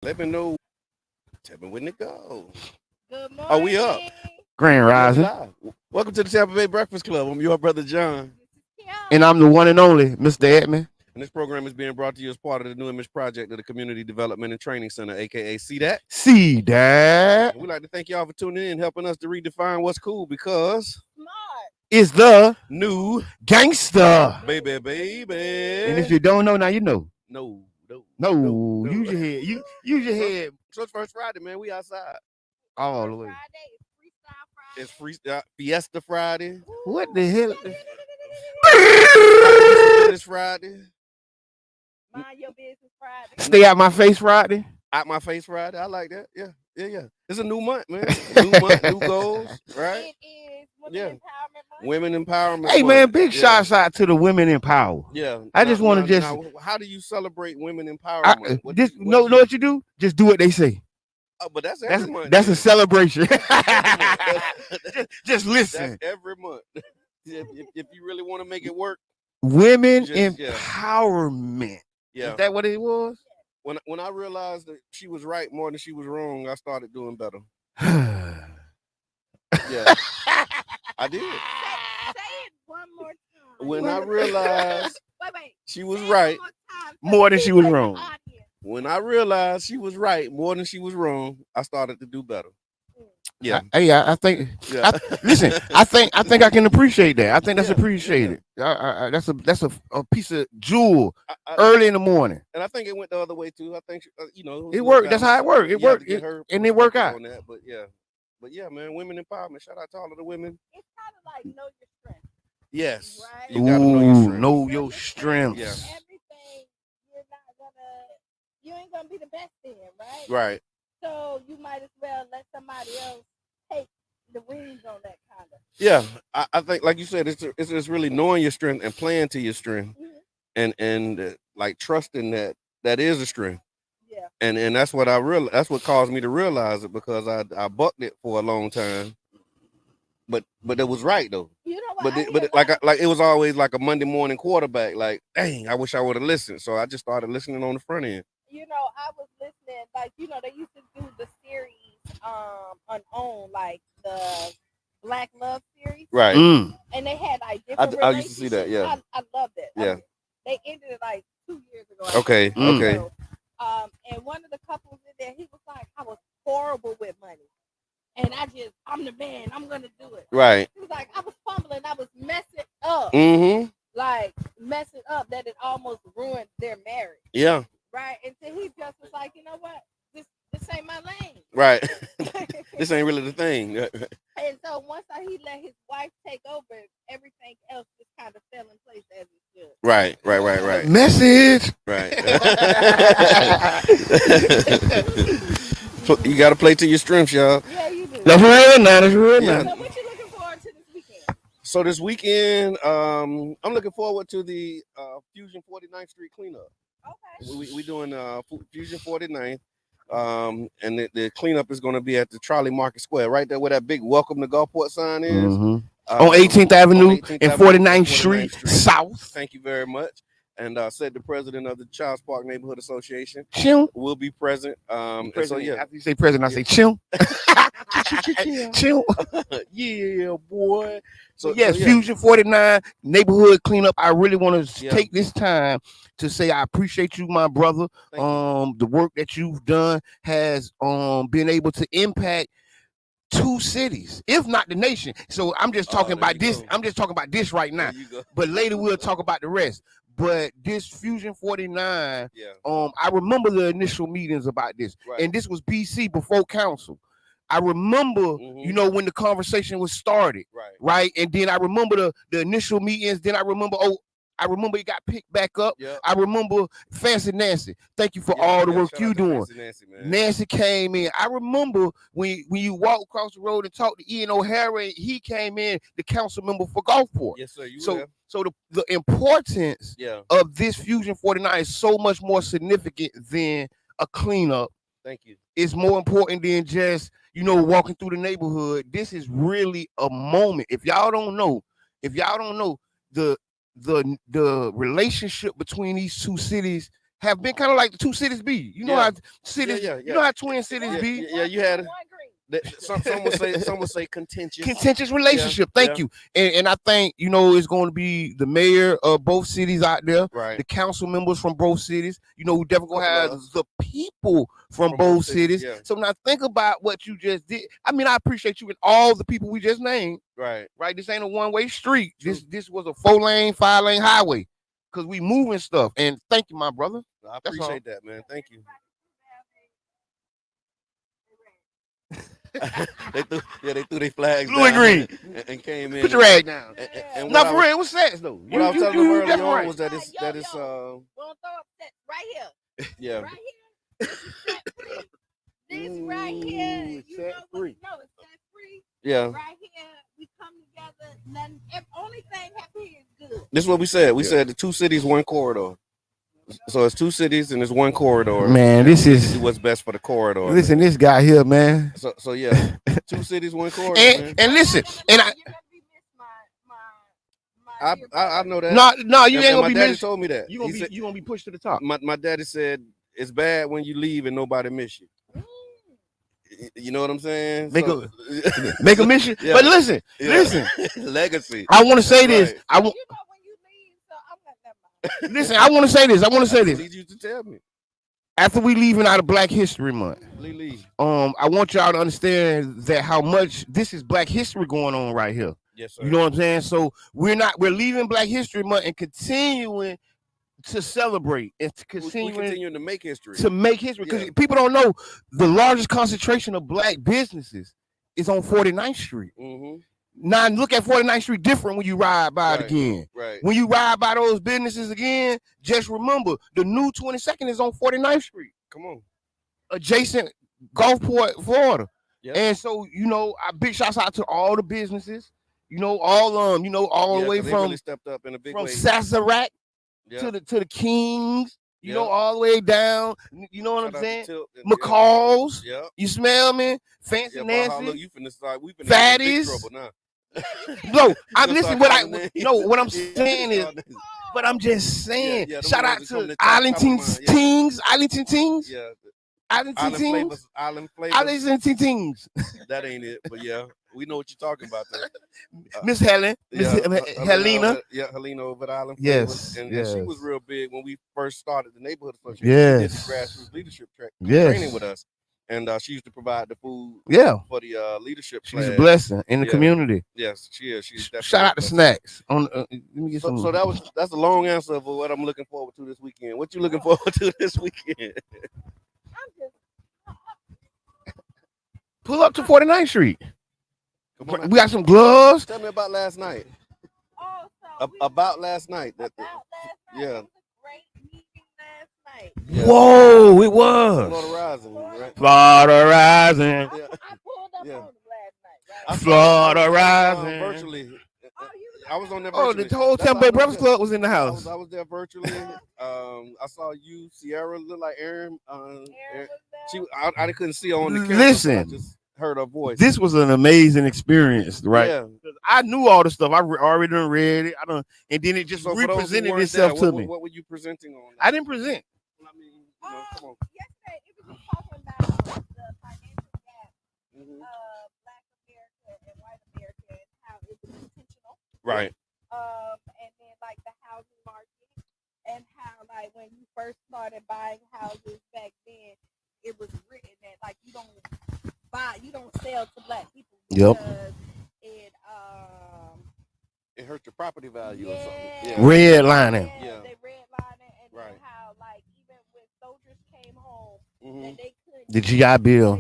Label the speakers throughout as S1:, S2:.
S1: Let me know. Tell me when to go.
S2: Good
S1: Are we up?
S2: morning.
S3: Grand
S1: Yeah, we
S3: Rising.
S1: live. Welcome to the Tampa Bay Breakfast Club. I'm your brother John.
S2: This is
S3: And I'm
S2: Kim.
S3: the one and only Mr. Edmond.
S1: And this program is being brought to you as part of the New Image Project of the Community Development and Training Center, aka See That.
S3: See that
S1: And we'd like to thank y'all for tuning in, helping us to redefine what's cool because
S2: Smart.
S3: is the
S1: new
S3: gangster.
S1: baby,
S3: And if
S1: baby.
S3: you don't know, now you know.
S1: No, no, no,
S3: No,
S1: no.
S3: use your head. You use your
S1: So,
S3: head
S1: so it's first Friday, man. We outside.
S3: all the
S2: First
S3: way.
S2: Friday is Freestyle
S1: It's
S2: Friday.
S1: free Fiesta Friday.
S3: What
S2: Woo.
S3: the hell?
S1: Mind your business Friday.
S2: Mind your business Friday.
S3: Stay out my face Friday.
S1: Out my face Friday. I like that. Yeah, yeah, yeah. It's a new month, man. New month, new goals, right?
S2: It is Women
S1: Yeah.
S2: Empowerment Month.
S1: Women Empowerment
S3: Hey
S1: Month.
S3: man, big
S1: Yeah,
S3: shots out to the women in power.
S1: yeah.
S3: I
S1: Now,
S3: just want
S1: now,
S3: to just
S1: now, how do you celebrate Women Empowerment? What do
S3: just
S1: you? What do
S3: know
S1: you?
S3: what you do? Just do what they say.
S1: Oh, but that's
S3: That's
S1: every month.
S3: that's a
S1: Then.
S3: celebration.
S1: That's every month.
S3: just
S1: That's
S3: listen.
S1: every month. If you really want to make it work,
S3: Women
S1: just
S3: empowerment. Is
S1: yeah.
S3: that what it was?
S1: When I realized that she was right more than she was wrong, I started doing better. Yeah, I did.
S2: Say it one more time.
S1: When I realized
S2: Wait.
S1: she was
S2: Say it
S1: right
S2: one more time.
S3: More than she was wrong.
S2: Audience.
S1: when I realized she was right more than she was wrong, I started to do better. Yeah,
S3: I think.
S1: yeah,
S3: Listen, I think I can appreciate that. I think that's
S1: yeah.
S3: appreciated. That's a piece of jewel
S1: I,
S3: early in the morning.
S1: and I think it went the other way too. I think
S3: It
S1: who's
S3: worked. That's
S1: got
S3: how it worked. It
S1: you have to
S3: worked.
S1: get her
S3: And it worked
S1: perspective
S3: out.
S1: on that. But yeah, man, women empowerment. Shout out to all of the women.
S2: It's kind of like know your strength,
S1: Yes,
S2: right?
S1: you got to know your
S3: Ooh,
S1: strength.
S3: know
S2: Know
S3: your
S2: your strength.
S1: Yeah,
S3: strengths.
S2: Everything you're not gonna, you ain't gonna be the best in, right?
S1: right.
S2: So you might as well let somebody else take the wings on that kind of.
S1: Yeah, I think like you said, it's just really knowing your strength and playing to your strength,
S2: Mhm.
S1: and like trusting that is a strength.
S2: Yeah.
S1: And that's what caused me to realize it because I bucked it for a long time, but it was right though.
S2: You know what?
S1: But
S2: I
S1: it,
S2: hear
S1: but
S2: a
S1: it,
S2: lot of,
S1: like it was always like a Monday morning quarterback. Like, dang, I wish I would have listened. So I just started listening on the front end.
S2: I was listening, like, they used to do the series on OWN, like the Black Love series,
S1: Right.
S3: Mm.
S2: and they had like different
S1: I used to see that.
S2: relationships.
S1: Yeah.
S2: I love that.
S1: Yeah.
S2: They ended it like 2 years ago. I
S1: Okay.
S2: think.
S3: Mm.
S1: Okay.
S2: So, and one of the couples in there, he was like, I was horrible with money. And I'm the man, I'm gonna do it.
S1: Right.
S2: He was like, I was fumbling, I was messing up,
S1: Mm-hmm.
S2: like messing up that it almost ruined their marriage.
S1: Yeah.
S2: Right? Until he just was like, you know what? This ain't my lane.
S1: Right. This ain't really the thing.
S2: And so once he let his wife take over, everything else just kind of fell in place as it should.
S1: Right.
S3: Message.
S1: Right. You got to play to your strengths, y'all.
S2: Yeah, you do.
S3: That's real now. That's real
S1: Yeah.
S3: now.
S2: So what you looking forward to this weekend?
S1: So this weekend, I'm looking forward to the Fusion 49th Street cleanup.
S2: Okay.
S1: We doing Fusion 49th. And the cleanup is going to be at the Trolley Market Square, right there where that big "Welcome to Gulfport" sign is.
S3: Mm-hmm. On 18th Avenue
S1: on 18th
S3: and
S1: Avenue
S3: 49th
S1: and
S3: Street
S1: 49th Street.
S3: South.
S1: Thank you very much. And said the president of the Childs Park Neighborhood Association
S3: Chill.
S1: will be present. And so yeah,
S3: After you say president, I say chill. Chill.
S1: yeah, boy.
S3: So yes, Fusion 49 neighborhood cleanup. I really want to take this time to say I appreciate you, my brother. The work that you've done has been able to impact 2 cities, if not the nation. So I'm just talking about this. I'm just talking about this right now. But later we'll talk about the rest. But this Fusion 49, I remember the initial meetings about this.
S1: Right.
S3: And this was BC before council. I remember, when the conversation was started. Right. And then I remember the initial meetings. Then I remember, it got picked back up.
S1: Yep.
S3: I remember Fancy Nancy. Thank you for all the work you doing. Nancy came in. I remember when you walk across the road and talk to Ian O'Hara, he came in, the council member for Gulfport.
S1: Yes, sir. You
S3: So the importance of this Fusion 49 is so much more significant than a cleanup.
S1: Thank you.
S3: It's more important than just, walking through the neighborhood. This is really a moment. If y'all don't know the relationship between these 2 cities have been kind of like the two cities be. You know how cities, you know how twin cities be.
S1: Yeah, you had some would say contentious
S3: relationship. Thank you. And I think it's going to be the mayor of both cities out there,
S1: right?
S3: The council members from both cities. We definitely gonna have the people from both cities.
S1: Yeah.
S3: So now think about what you just did. I mean, I appreciate you and all the people we just named.
S1: Right.
S3: This ain't a one-way street. True. This was a 4-lane, 5-lane highway because we moving stuff. And thank you, my brother.
S1: I appreciate that, man. Thank you. they threw their flags
S3: blue and green
S1: and came in.
S3: Put your rag down.
S1: And
S3: not for real. What's that though?
S1: What I was telling them earlier on was that it's
S2: right here.
S1: Yeah.
S2: Right here. This right here. You know what? No, it's set free.
S1: Yeah.
S2: Right here, we come together. Nothing. Only thing happen here is good.
S1: This is what we said. We said the two cities, one corridor. So it's two cities and it's one corridor.
S3: Man, this is
S1: what's best for the corridor.
S3: Listen, this guy here, man.
S1: So yeah, two cities, one corridor.
S3: And listen, and
S1: I know that.
S3: No, you ain't gonna be
S1: missed. Told me that.
S3: You gonna be pushed to the top.
S1: My daddy said it's bad when you leave and nobody miss you. You know what I'm saying?
S3: Make a mission. Yeah. But listen.
S1: Legacy.
S3: I want to say this. Listen, I want to say this.
S1: I need you to tell me.
S3: After we leaving out of Black History Month, I want y'all to understand that how much this is Black History going on right here.
S1: Yes, sir.
S3: You know what I'm saying? So we're leaving Black History Month and continuing to celebrate and to
S1: continuing to make history.
S3: Because people don't know the largest concentration of Black businesses is on 49th Street.
S1: Mm-hmm.
S3: Now look at 49th Street different when you ride by it again.
S1: Right.
S3: When you ride by those businesses again, just remember the new 22nd is on 49th Street.
S1: Come on.
S3: Adjacent Gulfport, Florida.
S1: Yep.
S3: And so, I big shouts out to all the businesses, all the way from
S1: really stepped up in a big
S3: from
S1: way.
S3: Sazerac to the Kings, all the way down. You know what I'm saying? McCall's.
S1: Yeah.
S3: You smell me? Fancy Nancy.
S1: Look, you finna start. We finna
S3: Fatties.
S1: trouble now.
S3: No, I'm listening. What I'm saying is, but I'm just saying. Shout out to Arlington Teens.
S1: Yeah.
S3: Island Flavors.
S1: That ain't it, but yeah, we know what you're talking about there.
S3: Miss Helena.
S1: Helena over at Island Flavors.
S3: Yes.
S1: And she was real big when we first started the neighborhood association.
S3: Yes.
S1: She did the grassroots leadership training with us. And she used to provide the food for the leadership.
S3: She's a blessing in the community.
S1: Yes, she is. She's
S3: shout out to Snacks. Let me get some.
S1: So that's a long answer for what I'm looking forward to this weekend. What you looking forward to this weekend?
S3: Pull up to 49th Street. We got some gloves.
S1: Tell me about last night.
S2: About last night.
S1: Yeah.
S3: Yeah. Whoa, it was
S1: Florida Rising, right?
S3: Florida Rising.
S2: I pulled up on them last night, right?
S3: Florida Rising.
S1: Virtually. I was on there
S3: virtually. The whole Tampa Bay Breakfast Club was in the house.
S1: I was there virtually. I saw you, Sierra, look like Aaron. I couldn't see her on the camera.
S3: Listen.
S1: I just heard her voice.
S3: This was an amazing experience, right?
S1: Yeah.
S3: I knew all the stuff. I already read it. And then it just represented itself to me.
S1: What were you presenting on?
S3: I didn't present.
S1: I mean, come on.
S2: Yesterday, it was just talking about the financial gap of Black America and white America and how it was intentional.
S1: Right.
S2: And then like the housing market and how like when you first started buying houses back then, it was written that like you don't sell to Black people because
S1: it hurt your property value or something. Yeah.
S3: Redlining.
S2: Yeah. They redlining and then how like even when soldiers came home and they couldn't
S3: the GI Bill.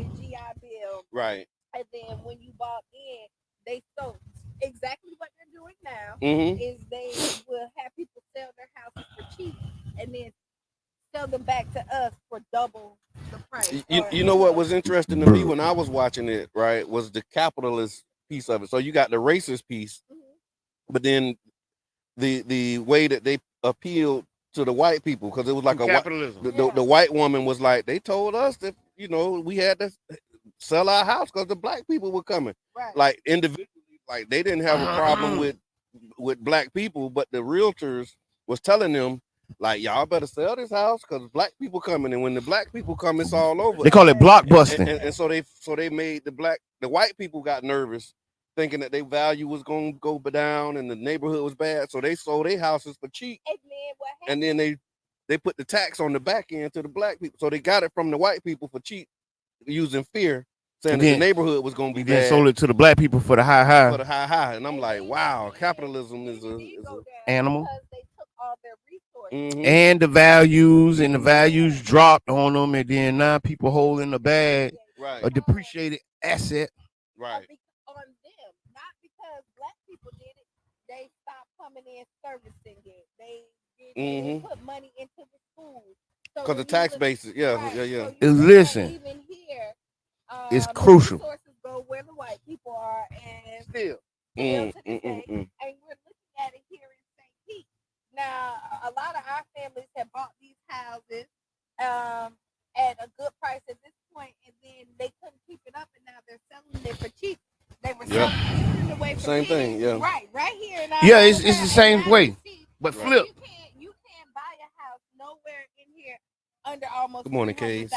S1: Right.
S2: And then when you bought in, they sold exactly what they're doing now is they will have people sell their houses for cheap and then sell them back to us for double the price.
S1: You know what was interesting to me when I was watching it, right, was the capitalist piece of it. So you got the racist piece, but then the way that they appealed to the white people, because it was like
S3: capitalism.
S1: The white woman was like, they told us that, we had to sell our house because the Black people were coming.
S2: Right.
S1: Like individually, like they didn't have a problem with Black people, but the realtors was telling them like y'all better sell this house because black people coming, and when the black people come, it's all over.
S3: They call it blockbusting.
S1: And so they made the white people got nervous, thinking that their value was gonna go down and the neighborhood was bad, so they sold their houses for cheap, and then they put the tax on the back end to the black people, so they got it from the white people for cheap, using fear, saying that the neighborhood was gonna be bad.
S3: Sold it to the black people for the high.
S1: For the high, and I'm like, wow, capitalism is a
S3: animal.
S2: They took all their resources.
S3: And the values dropped on them, and then now people holding the bag, a depreciated asset.
S1: Right.
S2: On them, not because black people did it. They stopped coming in servicing it. They put money into the schools.
S1: Because the tax basis, yeah.
S2: So
S3: listen,
S2: even here,
S3: it's crucial.
S2: The resources go where the white people are, and
S1: still
S2: to this day, and we're looking at it here in St. Pete. Now, a lot of our families have bought these houses at a good price at this point, and then they couldn't keep it up, and now they're selling it for cheap. They were selling it away for
S1: same thing, yeah.
S2: Right here in our
S3: it's the same way, but flip.
S2: You can't buy a house nowhere in here under almost.
S1: Good morning, Case.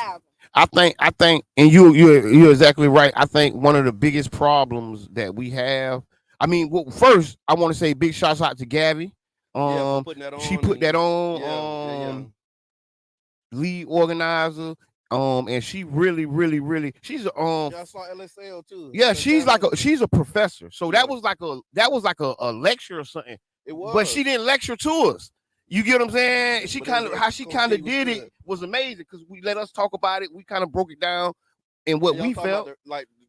S3: I think, and you're exactly right. I think one of the biggest problems that we have. I mean, well, first I want to say big shouts out to Gabby. She put that on. Lead organizer. And she really, she's
S1: I saw LSL too.
S3: Yeah, she's a professor. So that was like a lecture or something.
S1: It was,
S3: but she didn't lecture to us. You get what I'm saying? She kind of did it was amazing because we let us talk about it. We kind of broke it down and what we felt.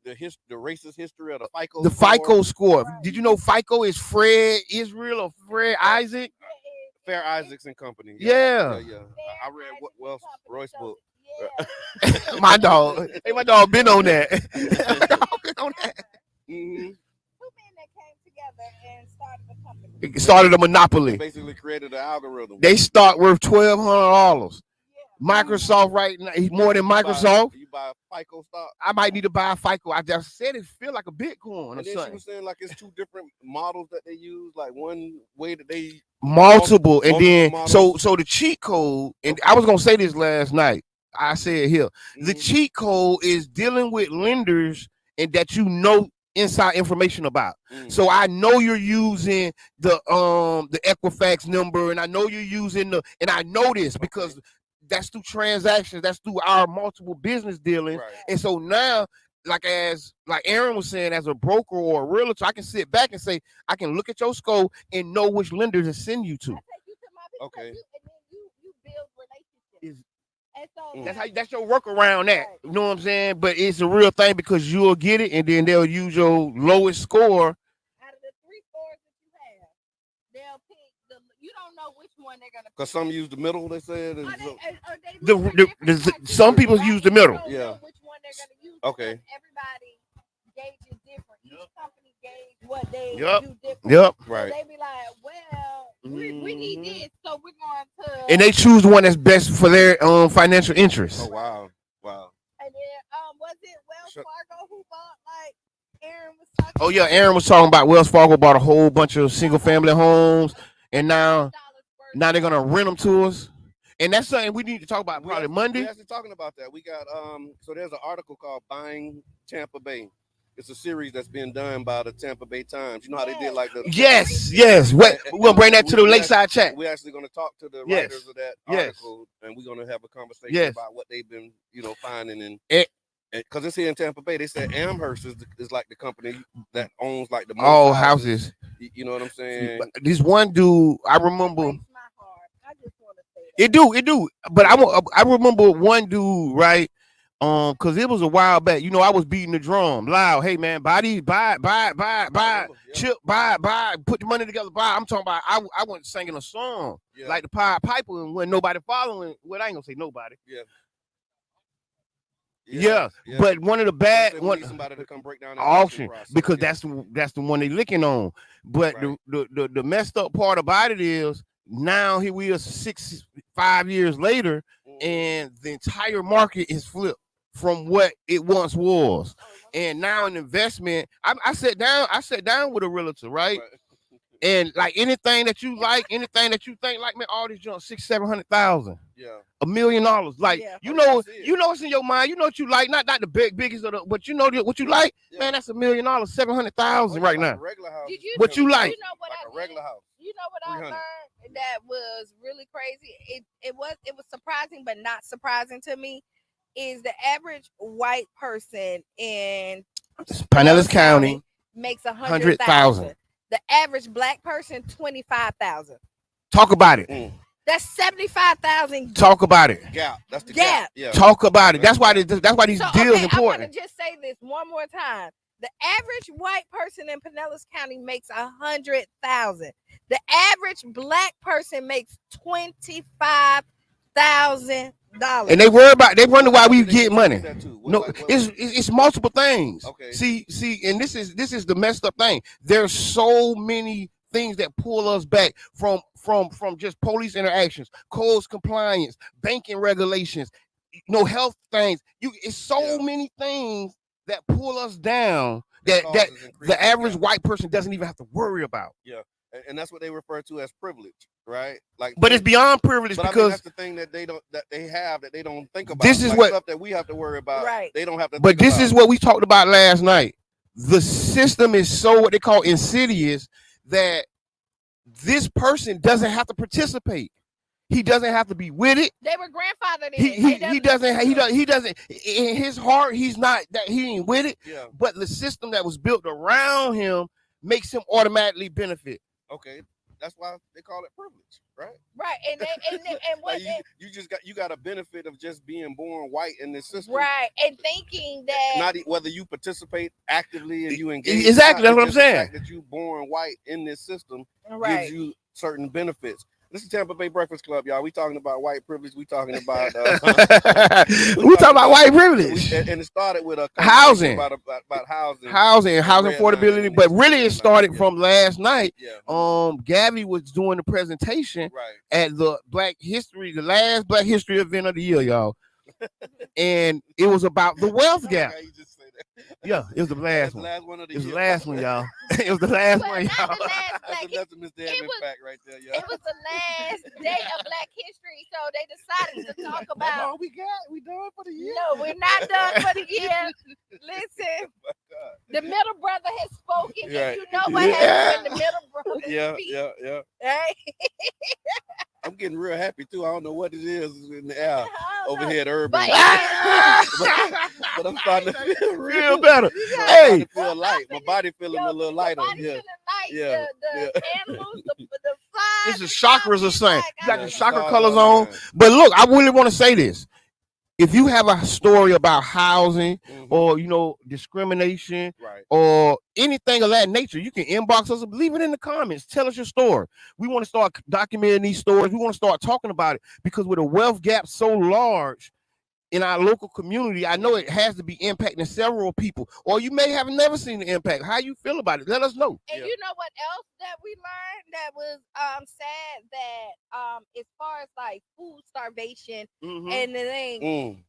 S1: The racist history of the FICO.
S3: The FICO score. Right. Did you know FICO is Fred Israel or Fred Isaac?
S1: Fair Isaacs and Company.
S3: Yeah.
S1: I read Royce book.
S3: Yeah. my dog been on that.
S2: Mm-hmm. Two men that came together and started a company.
S3: It started a monopoly.
S1: They basically created an algorithm.
S3: They start worth $1,200. Microsoft right now, he's more than Microsoft.
S1: You buy a FICO stock.
S3: I might need to buy a FICO. I just said it feel like a Bitcoin.
S1: And then she was saying like it's two different models that they use. Like one way that they
S3: multiple and then
S1: models.
S3: so the cheat code. And I was gonna say this last night. I said here the cheat code is dealing with lenders and that you know inside information about. So I know you're using the Equifax number, and I know you're using and I know this because that's through transactions, that's through our multiple business dealings. Right. And so now, like Aaron was saying, as a broker or a realtor, I can sit back and say, I can look at your scope and know which lender to send you to.
S1: Okay.
S2: And then you build relationships. And so
S3: that's your workaround that. You know what I'm saying? But it's a real thing because you'll get it and then they'll use your lowest score.
S2: Out of the 3 scores that you have, they'll pick you don't know which one they're gonna pick.
S1: Because some use the middle, they said.
S3: Some people use the middle.
S2: Yeah. Which one they're gonna use.
S1: Okay.
S2: Everybody gauges different. Each company gauge what they do different.
S3: Yep.
S1: Right.
S2: So they be like, well, we need this, so we're going to.
S3: And they choose the one that's best for their financial interests.
S1: Oh wow.
S2: And then was it Wells Fargo who bought Aaron was talking?
S3: Oh yeah, Aaron was talking about Wells Fargo bought a whole bunch of single family homes, and now they're gonna rent them to us. And that's something we need to talk about probably Monday.
S1: We're actually talking about that. We got so there's an article called Buying Tampa Bay. It's a series that's being done by the Tampa Bay Times. You know how they did like the
S3: yes. We're gonna bring that to the Lakeside chat.
S1: We're actually gonna talk to the writers of that article, and we're gonna have a conversation about what they've been, finding and because it's here in Tampa Bay. They said Amherst is like the company that owns like the
S3: all houses.
S1: You know what I'm saying?
S3: This one dude, I remember. It do. But I remember one dude, right? Because it was a while back. I was beating the drum loud. Hey man, buy these, buy, chip, buy, put the money together, buy. I'm talking about I went singing a song like the Pied Piper, and when nobody following. Well, I ain't gonna say nobody. Yeah. But one of the bad
S1: somebody to come break down
S3: auction because that's the one they licking on. But the messed up part about it is now here we are 5 years later, and the entire market is flipped from what it once was. And now an investment. I sat down with a realtor, right? And like anything that you like, anything that you think like, man, all these junk, 600,000-700,000.
S1: Yeah.
S3: $1 million. Like you know it's in your mind. You know what you like, not the biggest of the, but you know what you like. Man, that's $1 million, 700,000 right now.
S1: Regular house.
S3: What you like?
S2: You know what
S1: like a regular house.
S2: You know what I learned that was really crazy. It was surprising, but not surprising to me. Is the average white person in
S3: Pinellas County
S2: makes 100,000. The average black person 25,000.
S3: Talk about it.
S2: That's 75,000.
S3: Talk about it.
S1: Gap. That's the gap. Yeah.
S3: Talk about it. That's why these deals important.
S2: I want to just say this one more time. The average white person in Pinellas County makes 100,000. The average black person makes $25,000.
S3: And they wonder why we get money. No, it's multiple things.
S1: Okay.
S3: See, and this is the messed up thing. There's so many things that pull us back from just police interactions, codes compliance, banking regulations, health things. It's so many things that pull us down that the average white person doesn't even have to worry about.
S1: Yeah. And that's what they refer to as privilege, right?
S3: But it's beyond privilege because
S1: that's the thing that they don't think about.
S3: This is what
S1: stuff that we have to worry about.
S2: Right.
S1: They don't have to.
S3: But this is what we talked about last night. The system is so what they call insidious that this person doesn't have to participate. He doesn't have to be with it.
S2: They were grandfathered in.
S3: He doesn't in his heart. He's not that he ain't with it.
S1: Yeah.
S3: But the system that was built around him makes him automatically benefit.
S1: Okay, that's why they call it privilege, right?
S2: Right, and what
S1: you got a benefit of just being born white in this system,
S2: right? And thinking that
S1: not whether you participate actively and you engage.
S3: Exactly, that's what I'm saying.
S1: The fact that you born white in this system gives you certain benefits. This is Tampa Bay Breakfast Club, y'all. We talking about white privilege. We talking about
S3: we talking about white privilege,
S1: and it started with a
S3: housing
S1: about housing
S3: affordability. But really, it started from last night.
S1: Yeah.
S3: Gabby was doing the presentation at the last Black History event of the year, y'all, and it was about the wealth gap. Yeah, it was the last one. It was the last one, y'all. It was the last one, y'all.
S1: That's a Miss Damon fact right there, y'all.
S2: It was the last day of Black History, so they decided to talk about.
S1: We done for the year.
S2: No, we're not done for the year. Listen, the middle brother has spoken, and you know what happens when the middle brother speaks.
S1: Yeah.
S2: Right?
S1: I'm getting real happy too. I don't know what it is in the air over here at Urban,
S2: but
S1: I'm starting to feel real
S3: better.
S1: Hey, I feel light. My body feeling a little lighter.
S2: The animals, the flies.
S3: This is chakras or something. You got your chakra colors on. But look, I really want to say this. If you have a story about housing or discrimination or anything of that nature, you can inbox us, leave it in the comments, tell us your story. We want to start documenting these stories. We want to start talking about it because with a wealth gap so large in our local community, I know it has to be impacting several people, or you may have never seen the impact. How you feel about it? Let us know.
S2: And you know what else that we learned that was sad, that as far as like food starvation and the thing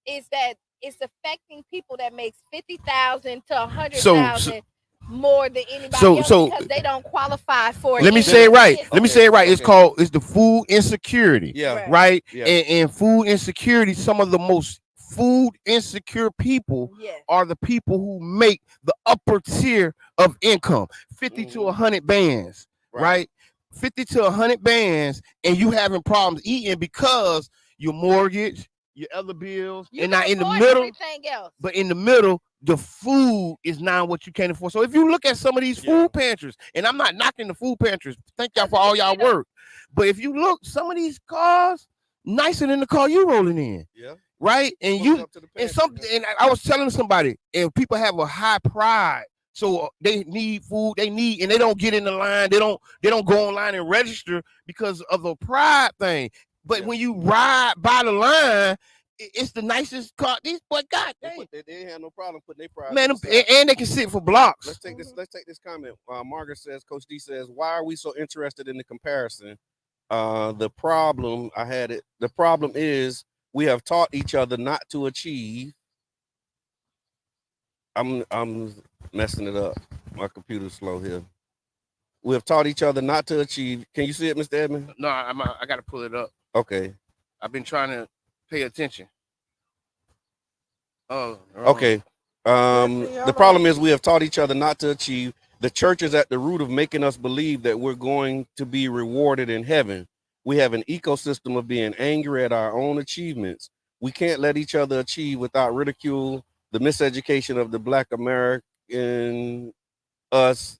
S2: is that it's affecting people that makes 50,000 to 100,000 more than anybody else because they don't qualify for it.
S3: Let me say it right. It's the food insecurity. Right? Yeah. And food insecurity, some of the most food insecure people are the people who make the upper tier of income, 50 to 100 bands, right? 50 to 100 bands, and you having problems eating because your mortgage, your other bills, and not in the middle. But in the middle, the food is not what you can afford. So if you look at some of these food pantries, and I'm not knocking the food pantries, thank y'all for all y'all work. But if you look, some of these cars nicer than the car you rolling in. Yeah. Right? And I was telling somebody, and people have a high pride. So they need food, and they don't get in the line. They don't go online and register because of the pride thing. But when you ride by the line, it's the nicest car. These boys got.
S1: They ain't have no problem putting their pride.
S3: Man, and they can sit for blocks.
S1: Let's take this comment. Margaret says, Coach D says, why are we so interested in the comparison? The problem is we have taught each other not to achieve. I'm messing it up. My computer's slow here. we have taught each other not to achieve. Can you see it, Mr. Edmond?
S3: No, I got to pull it up.
S1: Okay.
S3: I've been trying to pay attention. Oh,
S1: okay. The problem is we have taught each other not to achieve. The church is at the root of making us believe that we're going to be rewarded in heaven. We have an ecosystem of being angry at our own achievements. We can't let each other achieve without ridicule. The miseducation of the Black American us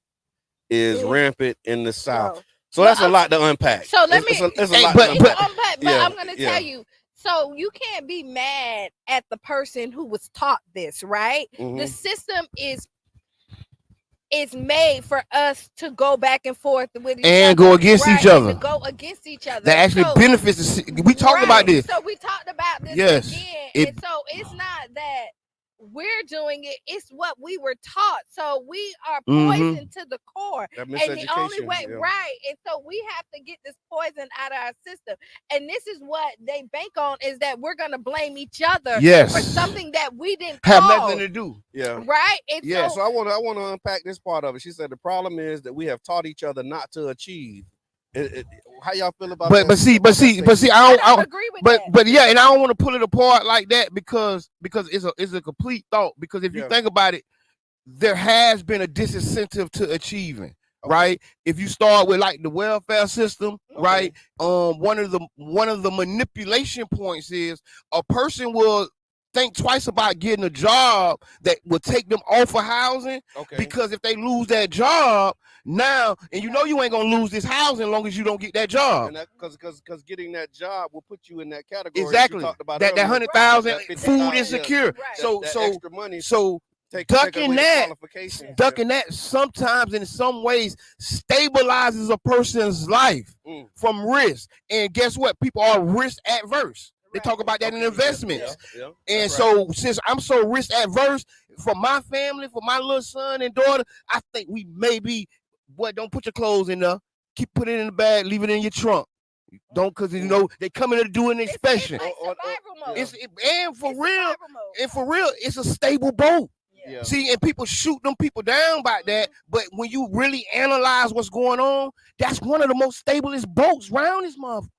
S1: is rampant in the South. So that's a lot to unpack.
S2: So let me.
S1: It's a lot to unpack.
S2: But I'm going to tell you. So you can't be mad at the person who was taught this, right? Mm-hmm. The system is made for us to go back and forth with each other
S3: and go against each other.
S2: To go against each other.
S3: That actually benefits. We talked about this.
S2: So we talked about this again. And so it's not that we're doing it, it's what we were taught. So we are poisoned to the core. And the only way, and so we have to get this poison out of our system. And this is what they bank on, is that we're gonna blame each other for something that we didn't
S3: have nothing to do.
S2: Yeah. Right? And
S1: so I want to unpack this part of it. She said the problem is that we have taught each other not to achieve. How y'all feel about that? But
S3: see, I don't agree with that. But yeah, and I don't want to pull it apart like that because it's a complete thought. Because if you think about it, there has been a disincentive to achieving, right? If you start with like the welfare system, right? One of the manipulation points is a person will think twice about getting a job that will take them off of housing, because if they lose that job now, and you ain't gonna lose this housing as long as you don't get that job.
S1: Because getting that job will put you in that category.
S3: Exactly. That 100,000 food insecure. So
S1: extra money.
S3: So ducking that sometimes in some ways stabilizes a person's life from risk. And guess what? People are risk adverse. They talk about that in investments. And so since I'm so risk adverse for my family, for my little son and daughter, I think we maybe, don't put your clothes in there. Put it in the bag, leave it in your trunk. Don't, because they come in to do an inspection. And for real, it's a stable boat. Yeah. See, and people shoot them people down by that, but when you really analyze what's going on, that's one of the most stablest boats around this motherfucker.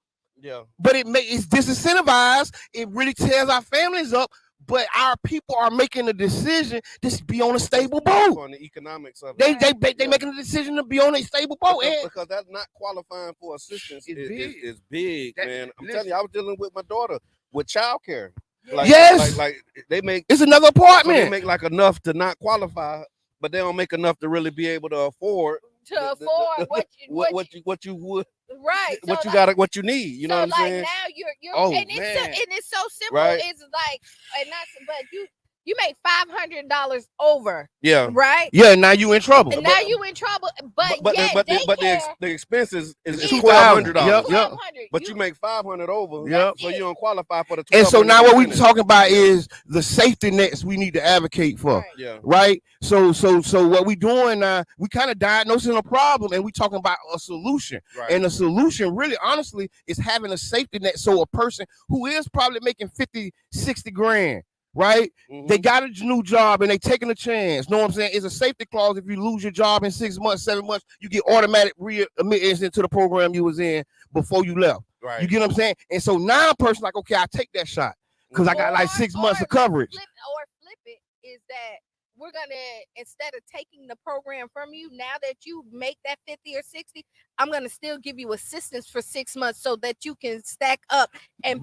S1: Yeah.
S3: But it's disincentivized. It really tears our families up. But our people are making a decision to be on a stable boat.
S1: On the economics of it.
S3: They making a decision to be on a stable boat.
S1: Because that's not qualifying for assistance. It's big, man. I'm telling you, I was dealing with my daughter with childcare. Like they make,
S3: it's another apartment.
S1: So they make like enough to not qualify, but they don't make enough to really be able to afford what you would.
S2: Right.
S1: What you got, what you need. You know what I'm saying?
S2: Now you're and it's so simple. Right? It's like, but you make $500 over.
S1: Yeah.
S2: Right.
S3: Yeah. Now you in trouble.
S2: And now you in trouble. But
S1: the expenses is
S3: $1,200.
S1: Yep. But you make $500 over.
S3: Yep.
S1: So you don't qualify for the.
S3: And so now what we talking about is the safety nets we need to advocate for.
S1: Right. Yeah.
S3: Right. So what we doing now? We kind of diagnosing a problem, and we talking about a solution.
S1: Right.
S3: And the solution, really, honestly, is having a safety net. So a person who is probably making 50, 60 grand. Right? They got a new job and they taking a chance. Know what I'm saying? It's a safety clause. If you lose your job in 6 months, 7 months, you get automatic readmittance into the program you was in before you left.
S1: Right.
S3: You get what I'm saying? And so now a person like, okay, I take that shot because I got like 6 months of coverage.
S2: Flip it is that we're gonna, instead of taking the program from you, now that you make that 50 or 60, I'm gonna still give you assistance for 6 months so that you can stack up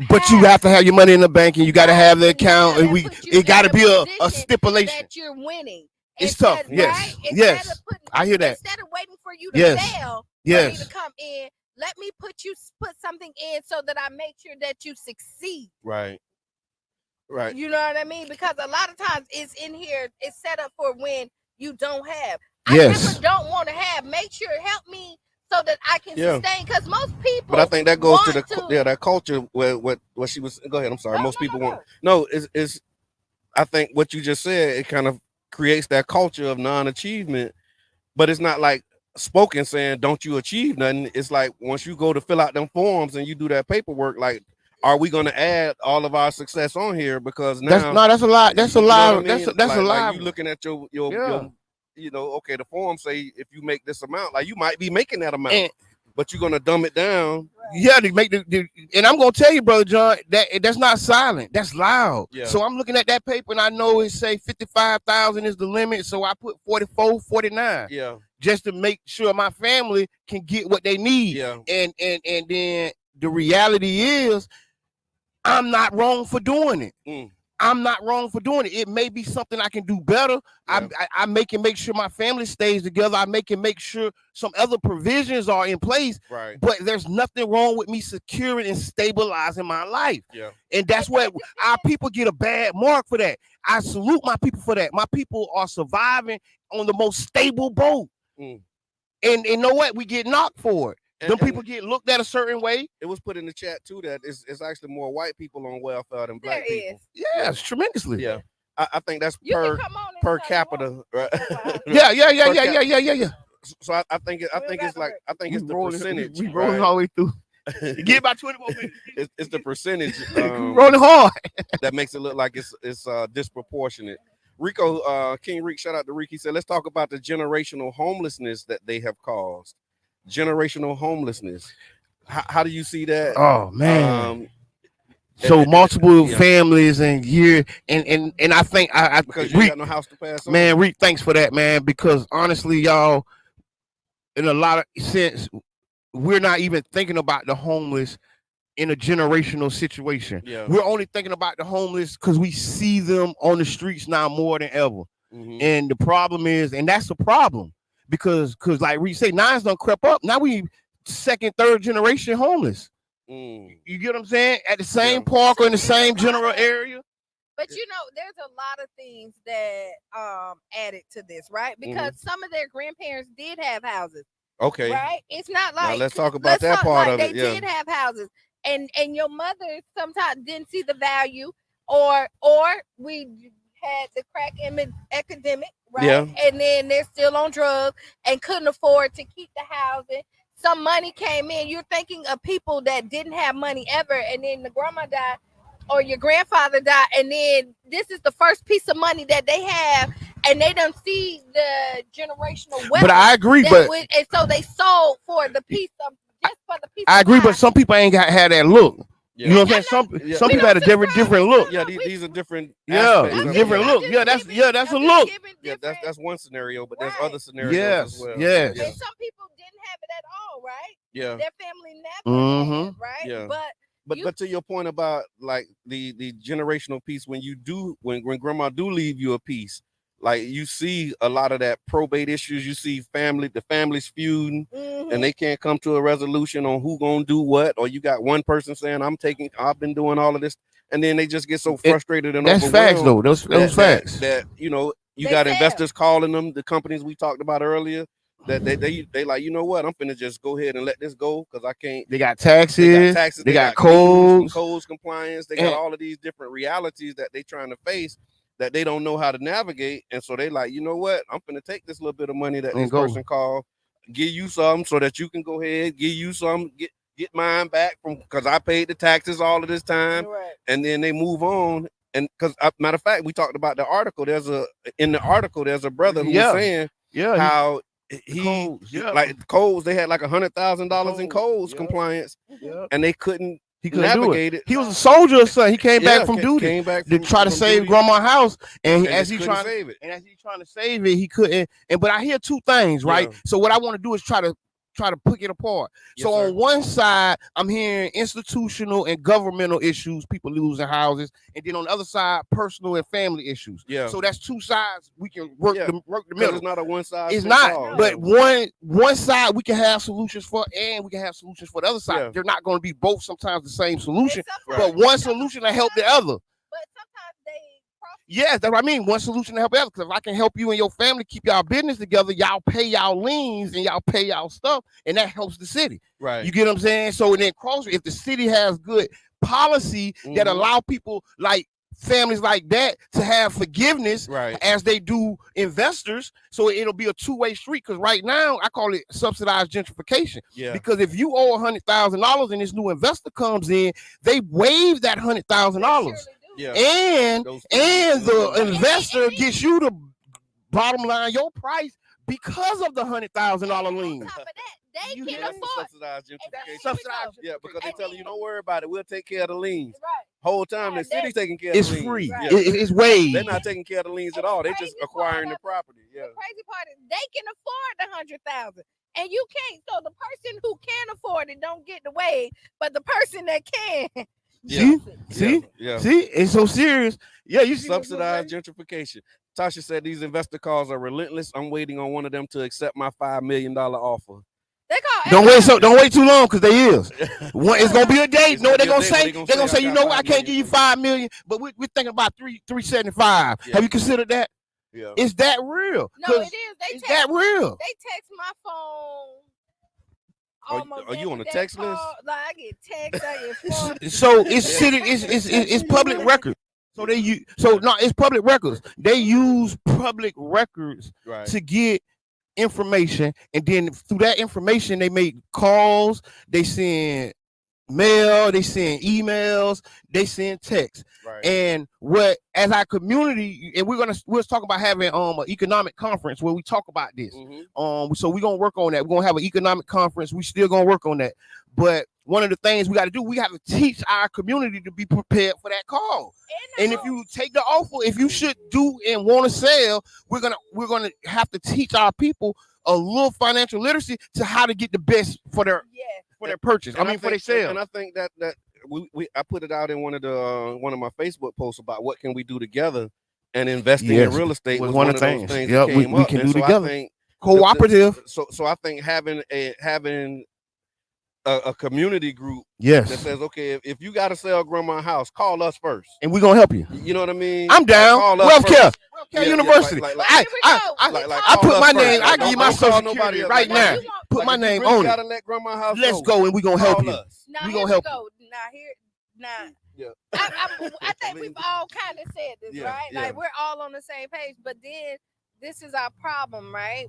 S3: but you have to have your money in the bank and you got to have the account, and it got to be a stipulation
S2: that you're winning.
S3: It's tough. Yes.
S2: Right?
S3: Yes. I hear that.
S2: Instead of waiting for you to fail, for me to come in, let me put something in so that I make sure that you succeed.
S1: Right. Right.
S2: You know what I mean? Because a lot of times it's in here, it's set up for when you don't have.
S3: Yes.
S2: I never don't want to have. Make sure, help me so that I can sustain. Because most people.
S1: But I think that goes to that culture where what she was. Go ahead. I'm sorry. Most people want. No, it's. I think what you just said, it kind of creates that culture of non-achievement, but it's not like spoken saying don't you achieve nothing. It's like once you go to fill out them forms and you do that paperwork, like, are we going to add all of our success on here? Because now
S3: that's a lot. That's a lot.
S1: I mean?
S3: That's a lot.
S1: Like you looking at your okay, the form say if you make this amount, like you might be making that amount, but you're gonna dumb it down.
S3: Yeah, to make and I'm gonna tell you, brother John, that's not silent, that's loud.
S1: Yeah.
S3: So I'm looking at that paper and I know it say 55,000 is the limit, so I put 44, 49.
S1: Yeah.
S3: Just to make sure my family can get what they need.
S1: Yeah.
S3: And then the reality is, I'm not wrong for doing it. I'm not wrong for doing it. It may be something I can do better.
S1: Yeah.
S3: I make sure my family stays together. I make sure some other provisions are in place.
S1: Right.
S3: But there's nothing wrong with me securing and stabilizing my life.
S1: Yeah.
S3: And that's what our people get a bad mark for that. I salute my people for that. My people are surviving on the most stable boat. And you know what? We get knocked for it. Them people get looked at a certain way.
S1: It was put in the chat too that it's actually more white people on welfare than black people.
S3: Yes, tremendously.
S1: Yeah, I think that's per capita, right?
S3: Yeah.
S1: So I think it's the percentage.
S3: We rolling all the way through. Get about 20 more minutes.
S1: It's the percentage.
S3: Rolling hard.
S1: That makes it look like it's disproportionate. Rico, King Rick, shout out to Rick. He said, let's talk about the generational homelessness that they have caused. Generational homelessness. How do you see that?
S3: Oh man. So multiple families and I think
S1: because you got no house to pass on.
S3: Man, Rick, thanks for that, man. Because honestly, y'all, in a lot of sense, we're not even thinking about the homeless in a generational situation.
S1: Yeah.
S3: We're only thinking about the homeless because we see them on the streets now more than ever. And the problem is, and that's the problem. Because like we say, nines done crept up. Now we second, third generation homeless. You get what I'm saying? At the same park or in the same general area.
S2: But there's a lot of things that added to this, right? Because some of their grandparents did have houses.
S1: Okay.
S2: Right? It's not like
S1: now let's talk about that part of it.
S2: They did have houses. And your mother sometimes didn't see the value, or we had the crack epidemic, right?
S1: Yeah.
S2: And then they're still on drugs and couldn't afford to keep the housing. Some money came in. You're thinking of people that didn't have money ever, and then the grandma died or your grandfather died, and then this is the first piece of money that they have, and they don't see the generational wealth.
S3: But I agree,
S2: and so they sold for the piece of just for the piece.
S3: I agree, but some people ain't had that look.
S1: Yeah.
S3: You know what I'm saying? Some people had a different look.
S1: Yeah, these are different.
S3: Different look. That's a look.
S1: Yeah, that's one scenario, but there's other scenarios as well.
S3: Yes.
S2: And some people didn't have it at all, right?
S1: Yeah.
S2: Their family never had, right?
S1: Yeah.
S2: But
S1: to your point about like the generational piece, when grandma do leave you a piece, like you see a lot of that probate issues. You see the families feuding, and they can't come to a resolution on who gonna do what. Or you got one person saying, I've been doing all of this, and then they just get so frustrated and
S3: that's facts though. Those facts.
S1: That you got investors calling them, the companies we talked about earlier. That they like, you know what? I'm finna just go ahead and let this go because I can't.
S3: They got taxes. They got codes
S1: compliance. They got all of these different realities that they trying to face that they don't know how to navigate. And so they like, you know what? I'm finna take this little bit of money that this person called, give you some so that you can go ahead, give you some, get mine back from because I paid the taxes all of this time, and then they move on. And because matter of fact, we talked about the article. There's a brother who was saying how. Like codes, they had like $100,000 in codes compliance, and they couldn't navigate it.
S3: He was a soldier, son. He came back from duty to try to save grandma's house, and as he's trying to save it, he couldn't. But I hear two things, right? So what I want to do is try to pick it apart. On one side, I'm hearing institutional and governmental issues, people losing houses, and then on the other side, personal and family issues.
S1: Yeah.
S3: So that's two sides we can work the middle.
S1: It's not a one side.
S3: It's not. But one side we can have solutions for, and we can have solutions for the other side. They're not going to be both sometimes the same solution, but one solution to help the other.
S2: But sometimes they.
S3: Yes, that's what I mean. One solution to help the other. Because if I can help you and your family keep y'all business together, y'all pay y'all liens and y'all pay y'all stuff, and that helps the city.
S1: Right.
S3: You get what I'm saying? So then if the city has good policy that allow people like families like that to have forgiveness as they do investors, so it'll be a two-way street. Because right now I call it subsidized gentrification.
S1: Yeah.
S3: Because if you owe $100,000 and this new investor comes in, they waive that $100,000.
S1: Yeah.
S3: And the investor gets you to bottom line, your price because of the $100,000 lien.
S2: On top of that, they
S1: You
S2: can
S1: hear?
S2: afford.
S1: Subsidized gentrification.
S3: Subsidized.
S1: Yeah, because they
S2: And
S1: telling you
S2: then-
S1: don't worry about it. We'll take care of the liens.
S2: Right.
S1: Whole time
S2: Yeah,
S1: the city's taking care of
S3: It's
S1: the liens.
S3: free.
S1: Yeah.
S3: It's waived.
S1: They're not taking care of the liens at
S2: And the
S1: all. They just
S2: crazy
S1: acquiring
S2: part
S1: the
S2: of it-
S1: property. Yeah.
S2: The crazy part is they can afford the 100,000, and you can't. So the person who can afford it don't get the wave, but the person that can.
S3: See?
S2: gets it.
S3: See?
S1: Yeah.
S3: See? It's so serious. Yeah, you see
S1: Subsidized gentrification. Tasha said these investor calls are relentless. I'm waiting on one of them to accept my $5 million offer.
S2: They call
S3: Don't wait too long because they is. It's gonna be a day.
S1: It's
S3: No,
S1: gonna
S3: they're
S1: be a
S3: gonna
S1: day,
S3: say
S1: but
S3: they're gonna say,
S1: I
S3: you
S1: got
S3: know what, I
S1: 5
S3: can't give you
S1: million.
S3: $5 million, but we're thinking about 375.
S1: Yeah.
S3: Have you considered that?
S1: Yeah.
S3: Is that real?
S2: No, it is. They
S3: Is
S2: text,
S3: that real?
S2: they text my phone.
S1: Are you on the text list?
S2: Like, I get texts. I get phone.
S3: So it's city. It's public records. So it's public records. They use public records
S1: Right.
S3: to get information, and then through that information, they make calls. They send mail. They send emails. They send texts.
S1: Right.
S3: And what as our community, and we'll talk about having an economic conference where we talk about this.
S1: Mm-hmm.
S3: So we're gonna work on that. We're gonna have an economic conference. We still gonna work on that. But one of the things we got to do, we have to teach our community to be prepared for that call. And if you take the offer, if you should do and want to sell, we're gonna have to teach our people a little financial literacy to how to get the best for their purchase.
S1: And
S3: For their sale.
S1: And I think that I put it out in one of my Facebook posts about what can we do together, and investing in real estate was one of those things
S3: Yeah,
S1: that came
S3: we
S1: up.
S3: can
S1: And
S3: do
S1: so
S3: together.
S1: I think
S3: Cooperative.
S1: So I think having a community group that
S3: Yes.
S1: says, okay, if you got to sell grandma's house, call us first.
S3: And we're gonna help you.
S1: You know what I mean?
S3: I'm down.
S1: Call us
S3: Wealth
S1: first.
S3: Care.
S1: Yeah,
S3: University.
S1: like-
S3: I put
S1: call
S3: my
S1: us
S3: name.
S1: first.
S3: I give you my
S1: Don't
S3: social
S1: call nobody
S3: security
S1: else.
S3: right
S1: Like,
S3: now.
S2: you want-
S3: Put
S1: Like,
S3: my
S1: if
S3: name
S1: you really
S3: on it.
S1: gotta let grandma's house
S3: Let's
S1: go.
S3: go and we're gonna help
S1: Call
S3: you.
S1: us.
S2: Now
S3: We
S2: here
S3: gonna
S2: we
S3: help
S2: go. Now
S1: Yeah.
S2: I think we've all kind of said this,
S1: Yeah,
S2: right?
S1: yeah.
S2: Like we're all on the same page, but then this is our problem, right?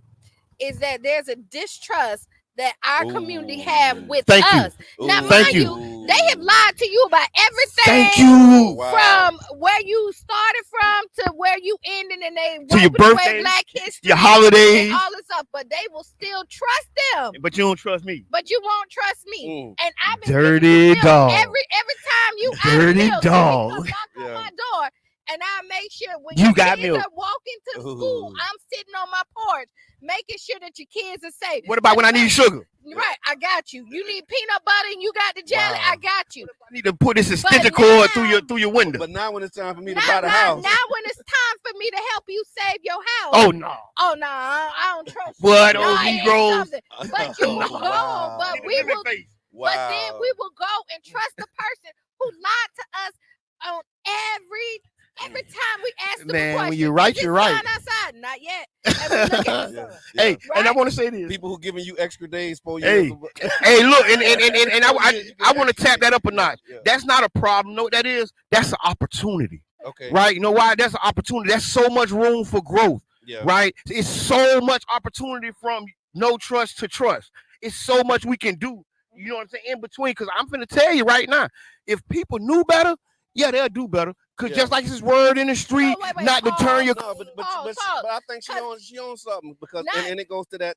S2: Is that there's a distrust that our community have with
S3: Thank you.
S2: us. Now,
S3: Thank
S2: mind
S3: you.
S2: you, they have lied to you about everything.
S3: Thank you.
S1: Wow.
S2: From where you started from to where you ended, and they
S3: To your
S2: wiping away
S3: birthday,
S2: Black history,
S3: your holidays.
S2: and all this stuff. But they will still trust them.
S3: But you don't trust me.
S2: But you won't trust me. And I've been
S3: Dirty
S2: giving you milk
S3: dog.
S2: every time you
S3: Dirty
S2: out of milk,
S3: dog.
S2: you come knock on
S1: Yeah.
S2: my door, and I make sure when
S3: You
S2: your
S3: got
S2: kids
S3: milk.
S2: are walking to school,
S1: Ooh.
S2: I'm sitting on my porch making sure that your kids are safe.
S3: What about when I need sugar?
S2: Right, I got you. You need peanut butter and you got the jelly.
S1: Wow.
S2: I got you.
S3: I need to put this extension
S2: But
S3: cord
S2: now-
S3: through your window.
S1: But now when it's time for me to
S2: Now,
S1: buy the house,
S2: now when it's time for me to help you save your house.
S3: Oh no.
S2: Oh no, I don't trust you.
S3: What
S2: No,
S3: old
S2: it ain't
S3: Negroes?
S2: something. But you will go.
S1: Wow.
S2: But we will.
S1: wow.
S2: But then we will go and trust the person who lied to us on every time we ask them
S3: Man,
S2: a question.
S3: when you're right,
S2: Is
S3: you're
S2: it
S3: right.
S2: sun outside? Not yet. And we look at the sun.
S3: Hey,
S1: Yeah.
S3: and I
S2: Right?
S3: want to say this.
S1: People who giving you extra days for
S3: Hey.
S1: you.
S3: Hey, look, and I want to tap that up a notch.
S1: Yeah.
S3: That's not a problem. Know what that is? That's an opportunity,
S1: Okay.
S3: right? You know why? That's an opportunity. That's so much room for growth,
S1: Yeah.
S3: right? It's so much opportunity from no trust to trust. It's so much we can do. You know what I'm saying? In between, because I'm finna tell you right now, if people knew better, yeah, they'll do better. Because
S1: Yeah.
S3: just like this word in the street,
S2: wait,
S3: not to turn your.
S1: No, but
S2: Pause.
S1: I think she owns something because
S2: Not-
S1: and it goes to that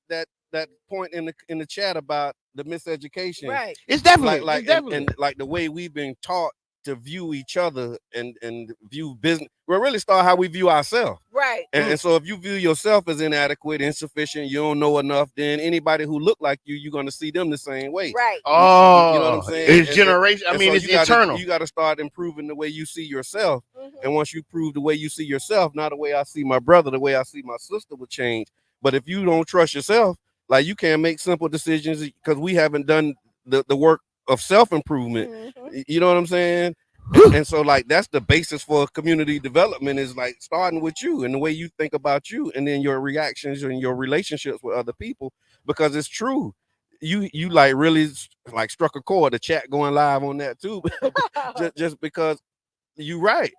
S1: point in the chat about the miseducation.
S2: Right.
S3: It's definitely
S1: Like
S3: it's definitely.
S1: and like the way we've been taught to view each other and view business. We'll really start how we view ourselves.
S2: Right.
S1: And so if you view yourself as inadequate, insufficient, you don't know enough, then anybody who look like you're gonna see them the same way.
S2: Right.
S3: Oh,
S1: You know what I'm saying?
S3: It's generation. I
S1: And
S3: mean,
S1: so
S3: it's
S1: you gotta-
S3: internal.
S1: You got to start improving the way you see yourself.
S2: Mhm.
S1: And once you prove the way you see yourself, not the way I see my brother, the way I see my sister will change. But if you don't trust yourself, like you can't make simple decisions because we haven't done the work of self-improvement.
S2: Mhm.
S1: You know what I'm saying? And so like that's the basis for community development is like starting with you and the way you think about you and then your reactions and your relationships with other people, because it's true. You like really like struck a chord, the chat going live on that too. just because you're right.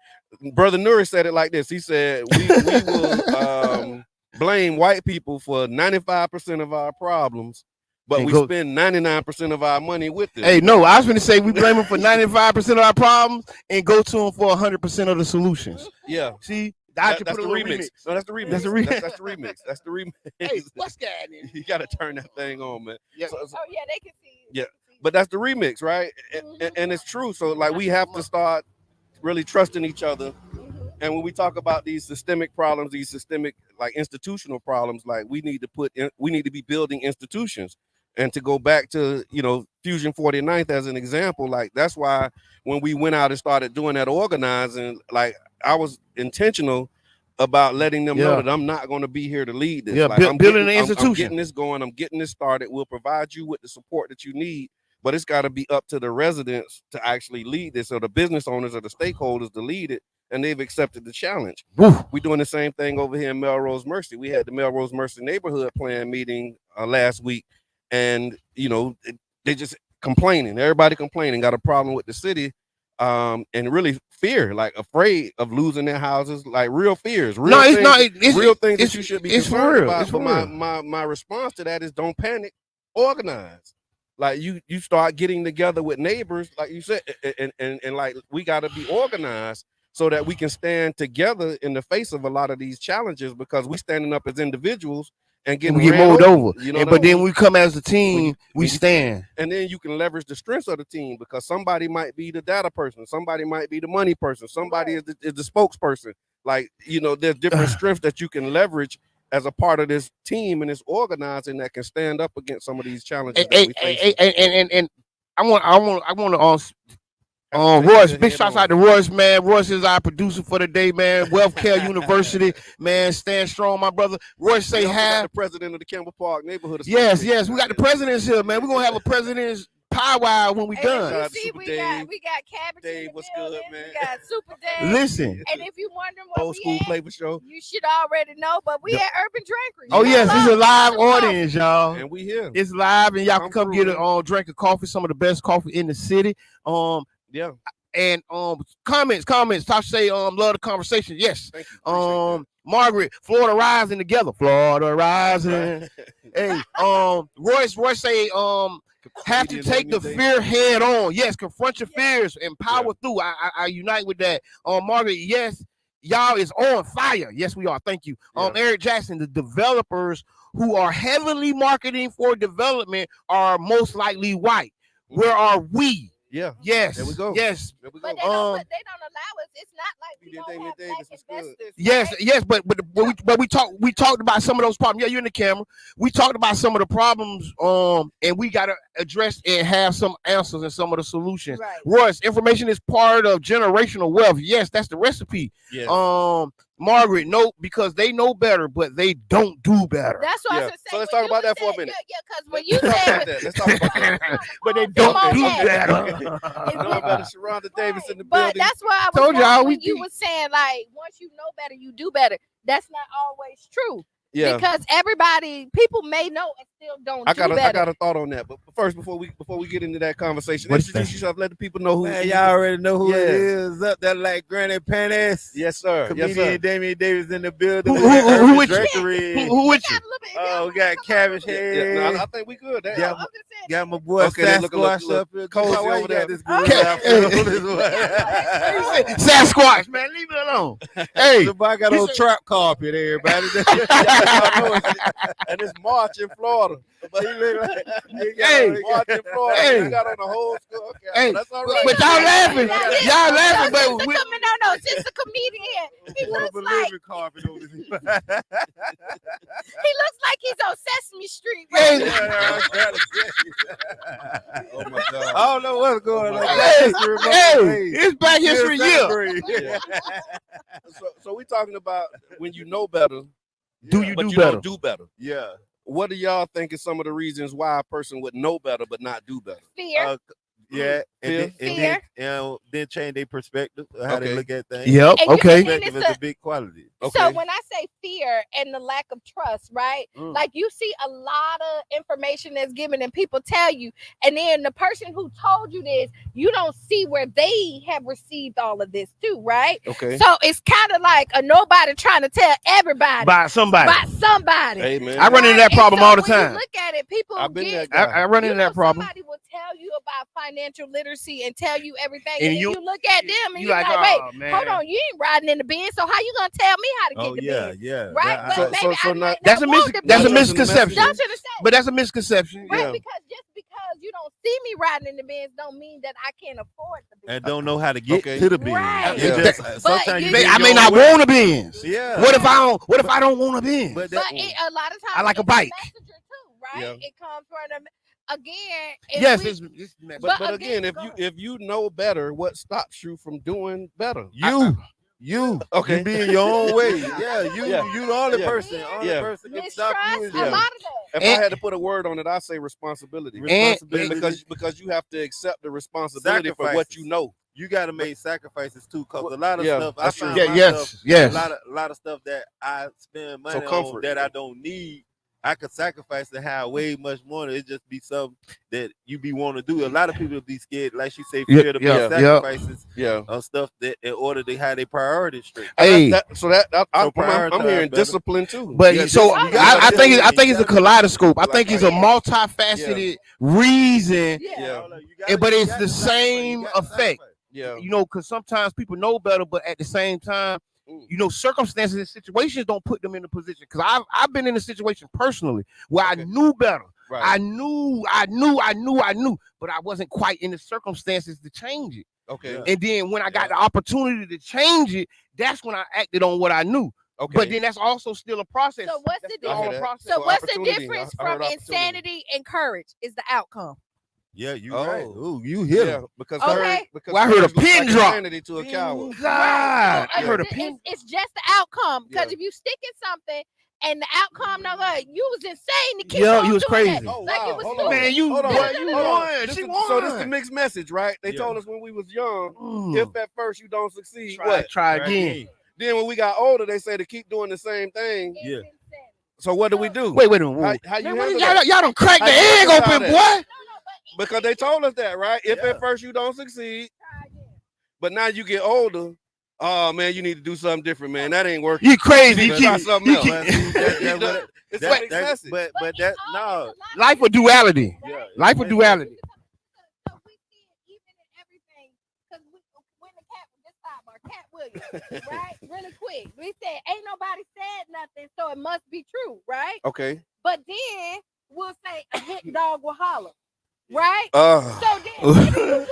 S1: Brother Nuri said it like this. He said, we will blame white people for 95% of our problems, but
S3: And
S1: we
S3: go-
S1: spend 99% of our money with them.
S3: Hey, no, I was going to say we blame them for 95% of our problems and go to them for 100% of the solutions.
S1: Yeah.
S3: See, That's
S1: the remix. No, that's the remix. That's the remix. That's the remix.
S3: Hey, what's that?
S1: You got to turn that thing on, man.
S3: Yeah.
S2: Oh yeah, they can see.
S1: Yeah, but that's the remix, right? And it's true. So like we have to start really trusting each other. And when we talk about these systemic problems, these systemic like institutional problems, like we need to be building institutions. And to go back to, Fusion 49th as an example, like that's why when we went out and started doing that organizing, like I was intentional about letting them know that I'm not going to be here to lead this.
S3: Yeah,
S1: like,
S3: building an institution.
S1: I'm getting this going. I'm getting this started. We'll provide you with the support that you need, but it's got to be up to the residents to actually lead this, or the business owners or the stakeholders to lead it, and they've accepted the challenge. We're doing the same thing over here in Melrose Mercy. We had the Melrose Mercy neighborhood plan meeting last week, and they just complaining. Everybody complaining, got a problem with the city. And really fear, like afraid of losing their houses, like real fears, real things that you should be concerned about. But my response to that is don't panic, organize. Like you start getting together with neighbors, like you said, and like we got to be organized so that we can stand together in the face of a lot of these challenges, because we standing up as individuals and we get mowed over.
S3: But then we come as a team, we stand.
S1: And then you can leverage the strengths of the team, because somebody might be the data person, somebody might be the money person, somebody is the spokesperson. Like, there's different strengths that you can leverage as a part of this team and this organizing that can stand up against some of these challenges that we face.
S3: And I want to Royce, big shouts out to Royce, man. Royce is our producer for the day, man. Wealth Care University, man. Stand strong, my brother. Royce, say hi.
S1: The president of the Campbell Park neighborhood.
S3: Yes. We got the presidents here, man. We're gonna have a president's powwow when we done.
S2: See, we got Cabbage
S1: Dave,
S2: in the
S1: what's
S2: building.
S1: good, man?
S2: We got Super Dave.
S3: Listen.
S2: And if you wondering what
S1: old school flavor show,
S2: you should already know, but we at Urban Drinkery.
S3: Oh yes, it's a live audience, y'all.
S1: And we here.
S3: It's live, and y'all can come get a drink of coffee, some of the best coffee in the city.
S1: Yeah.
S3: And comments. Tasha say love the conversation. Yes.
S1: Thank you.
S3: Margaret, Florida rising together. Florida rising. Hey, Royce say have to take the fear head on. Yes, confront your fears and power through. I unite with that. Margaret, yes, y'all is on fire. Yes, we are. Thank you. Eric Jackson, the developers who are heavily marketing for development are most likely white. Where are we?
S1: Yeah.
S3: Yes.
S1: There we go.
S3: Yes.
S1: There we go.
S2: But they don't allow us. It's not like we don't have black investors.
S3: Yes. But we talked about some of those problems. Yeah, you're in the camera. We talked about some of the problems. And we gotta address and have some answers and some of the solutions.
S2: Right.
S3: Royce, information is part of generational wealth. Yes, that's the recipe.
S1: Yes.
S3: Margaret, no, because they know better, but they don't do better.
S2: That's what I was saying.
S1: So let's talk about that for a minute.
S2: Yeah, because when you said
S1: let's talk about that.
S3: But they don't do better.
S1: No better. Sharonda Davis in the
S2: building. But that's why I was
S3: told y'all
S2: when you were saying, like, once you know better, you do better. That's not always true.
S1: Yeah.
S2: Because people may know and still don't do better.
S1: I got a thought on that. But first, before we get into that conversation, introduce yourself. Let the people know who.
S4: Man, y'all already know who it is. Up there like Granny Panties.
S1: Yes, sir.
S4: Comedian Damian Davis in the building.
S3: Who with
S4: Drinkery.
S3: Who with you?
S4: Oh, we got Cabbage Head.
S1: Yeah, no, I think we good.
S4: Got my boy Sasquatch up here.
S1: Cozy over there.
S3: Sasquatch, man, leave me alone. Hey,
S4: I got on trap carpet, everybody.
S1: And it's March in Florida. But
S3: March
S1: in Florida. He got on the whole school. Okay, that's all right.
S3: But y'all laughing. But
S2: no, just a comedian. He looks like he's on Sesame Street. Right?
S1: Oh my God.
S4: I don't know what's going on.
S3: It's Black History Year.
S1: So we talking about when you know better.
S3: Do you
S1: but
S3: do
S1: you
S3: better?
S1: Don't do better.
S4: Yeah.
S1: What do y'all think is some of the reasons why a person would know better but not do better?
S2: Fear.
S4: And then change their perspective of how they look at things.
S3: Yep. Okay.
S4: Perspective is a big quality.
S1: Okay.
S2: So when I say fear and the lack of trust, right? Like you see a lot of information that's given and people tell you, and then the person who told you this, you don't see where they have received all of this too, right?
S1: Okay.
S2: So it's kind of like a nobody trying to tell everybody
S3: by somebody.
S1: Hey, man.
S3: I run into that problem all the time.
S2: You look at it, people
S1: I've been
S2: get.
S1: that guy.
S3: I run into that problem.
S2: Somebody will tell you about financial literacy and tell you everything,
S3: And
S2: and
S3: you
S2: look at them and
S3: you
S2: you're
S3: like,
S2: wait,
S3: oh, man.
S2: hold on, you ain't riding in the Benz, so how you gonna tell me how to get the Benz? Right? But maybe I might
S3: that's
S2: not
S3: a
S2: want the
S3: that's a
S2: Benz.
S3: misconception.
S2: Y'all should have said,
S3: But that's a misconception.
S2: right?
S3: Yeah.
S2: Because just because you don't see me riding in the Benz don't mean that I can't afford the Benz.
S4: And don't know how to get
S1: Okay.
S4: to the Benz.
S2: Right.
S4: It's
S1: Yeah.
S4: just,
S2: But
S4: sometimes
S2: you-
S4: you
S3: I may not want a Benz.
S4: Yeah.
S3: What if I don't want a Benz?
S4: But
S2: But a lot of times
S3: I like a
S2: it's
S3: bike.
S2: messenger too, right?
S1: Yeah.
S2: It comes from the again. If
S3: Yes,
S2: we,
S3: it's
S1: But again, if you know better, what stops you from doing better?
S4: You
S1: Okay.
S4: be in your own way. Yeah, you the only
S1: Yeah.
S4: person. Only
S1: Yeah.
S4: person can stop you is
S2: mistrust, a
S1: Yeah.
S2: lot of that.
S1: If I had to put a word on it, I say responsibility.
S4: responsibility.
S1: Because you have to accept the responsibility for what you know.
S4: You got to make sacrifices too, because a lot of
S1: Yeah,
S4: stuff I
S1: that's true.
S4: found
S3: Yeah,
S4: myself
S3: yes.
S4: a lot of stuff that I spend money on
S1: comfort.
S4: that I don't need. I could sacrifice to have way much more. It just be something that you be want to do. A lot of people be scared, like she say, fear to make sacrifices on stuff that in order to have their priorities straight.
S3: Hey,
S1: I'm hearing
S4: better.
S1: discipline too.
S3: but
S1: Yeah,
S3: so
S1: discipline.
S3: I think it's a kaleidoscope. I
S4: Like,
S3: think it's a multifaceted reason,
S1: Yeah.
S3: but it's the same effect.
S1: Yeah.
S3: You know, because sometimes people know better, but at the same time, you know, circumstances and situations don't put them in a position. Because I've been in a situation personally where I knew better.
S1: Right.
S3: I knew, but I wasn't quite in the circumstances to change it.
S1: Okay.
S4: Yeah.
S3: And then when I got the opportunity to change it, that's when I acted on what I knew.
S1: Okay.
S3: But then that's also still a process.
S2: So what's the
S1: I hear
S2: difference?
S1: that.
S2: So what's the
S1: opportunity.
S2: difference
S1: I heard
S2: from
S1: opportunity.
S2: insanity and courage? Is the outcome.
S4: Yeah, you
S1: Oh.
S4: right. Ooh, you hit him.
S1: Because
S2: Okay.
S1: because
S3: Well, I heard a
S1: courage looks
S3: pin
S1: like
S3: drop.
S1: insanity to a coward.
S3: God, I
S2: So,
S3: heard a pin.
S2: It's just the outcome. Because
S1: Yeah.
S2: if you stick in something and the outcome, no, you was insane to keep
S3: Yeah,
S2: on
S3: you was
S2: doing
S3: crazy.
S2: that.
S1: Oh,
S2: Like
S1: wow.
S2: it was
S1: Hold
S2: stupid.
S1: on.
S3: Man, you
S1: Hold on.
S3: won. You
S1: Hold on.
S3: won.
S1: This
S3: She
S1: is-
S3: won.
S1: So this is the mixed message, right? They
S4: Yeah.
S1: told us when we was young, if at first you don't succeed, what?
S3: Try again.
S1: Then when we got older, they say to keep doing the same thing.
S2: It's
S4: Yeah.
S2: insanity.
S1: So what do we do?
S3: Wait a minute.
S1: How you
S3: Man, what
S1: handle
S3: y'all,
S1: that?
S3: y'all done cracked
S1: How
S3: the
S1: you
S3: egg
S1: reconcile
S3: open,
S1: that?
S3: boy.
S1: Because they told us that, right? If
S4: Yeah.
S1: at first you don't succeed,
S2: Try again.
S1: but now you get older, oh man, you need to do something different, man. That ain't working.
S3: You crazy.
S1: You
S3: You
S1: need to try
S3: keep,
S1: something
S3: you
S1: else.
S3: keep,
S1: It's a mixed message.
S4: But
S2: But
S4: that
S2: it's
S4: no.
S2: all-
S3: life of duality.
S4: Yeah.
S3: Life of duality.
S2: So we see it even in everything. Because when the cat, just stop our Cat Williams, right? Really quick. We said, ain't nobody said nothing, so it must be true, right?
S1: Okay.
S2: But then we'll say a hit dog will holler, right?
S1: Uh,
S2: So then, what do you win?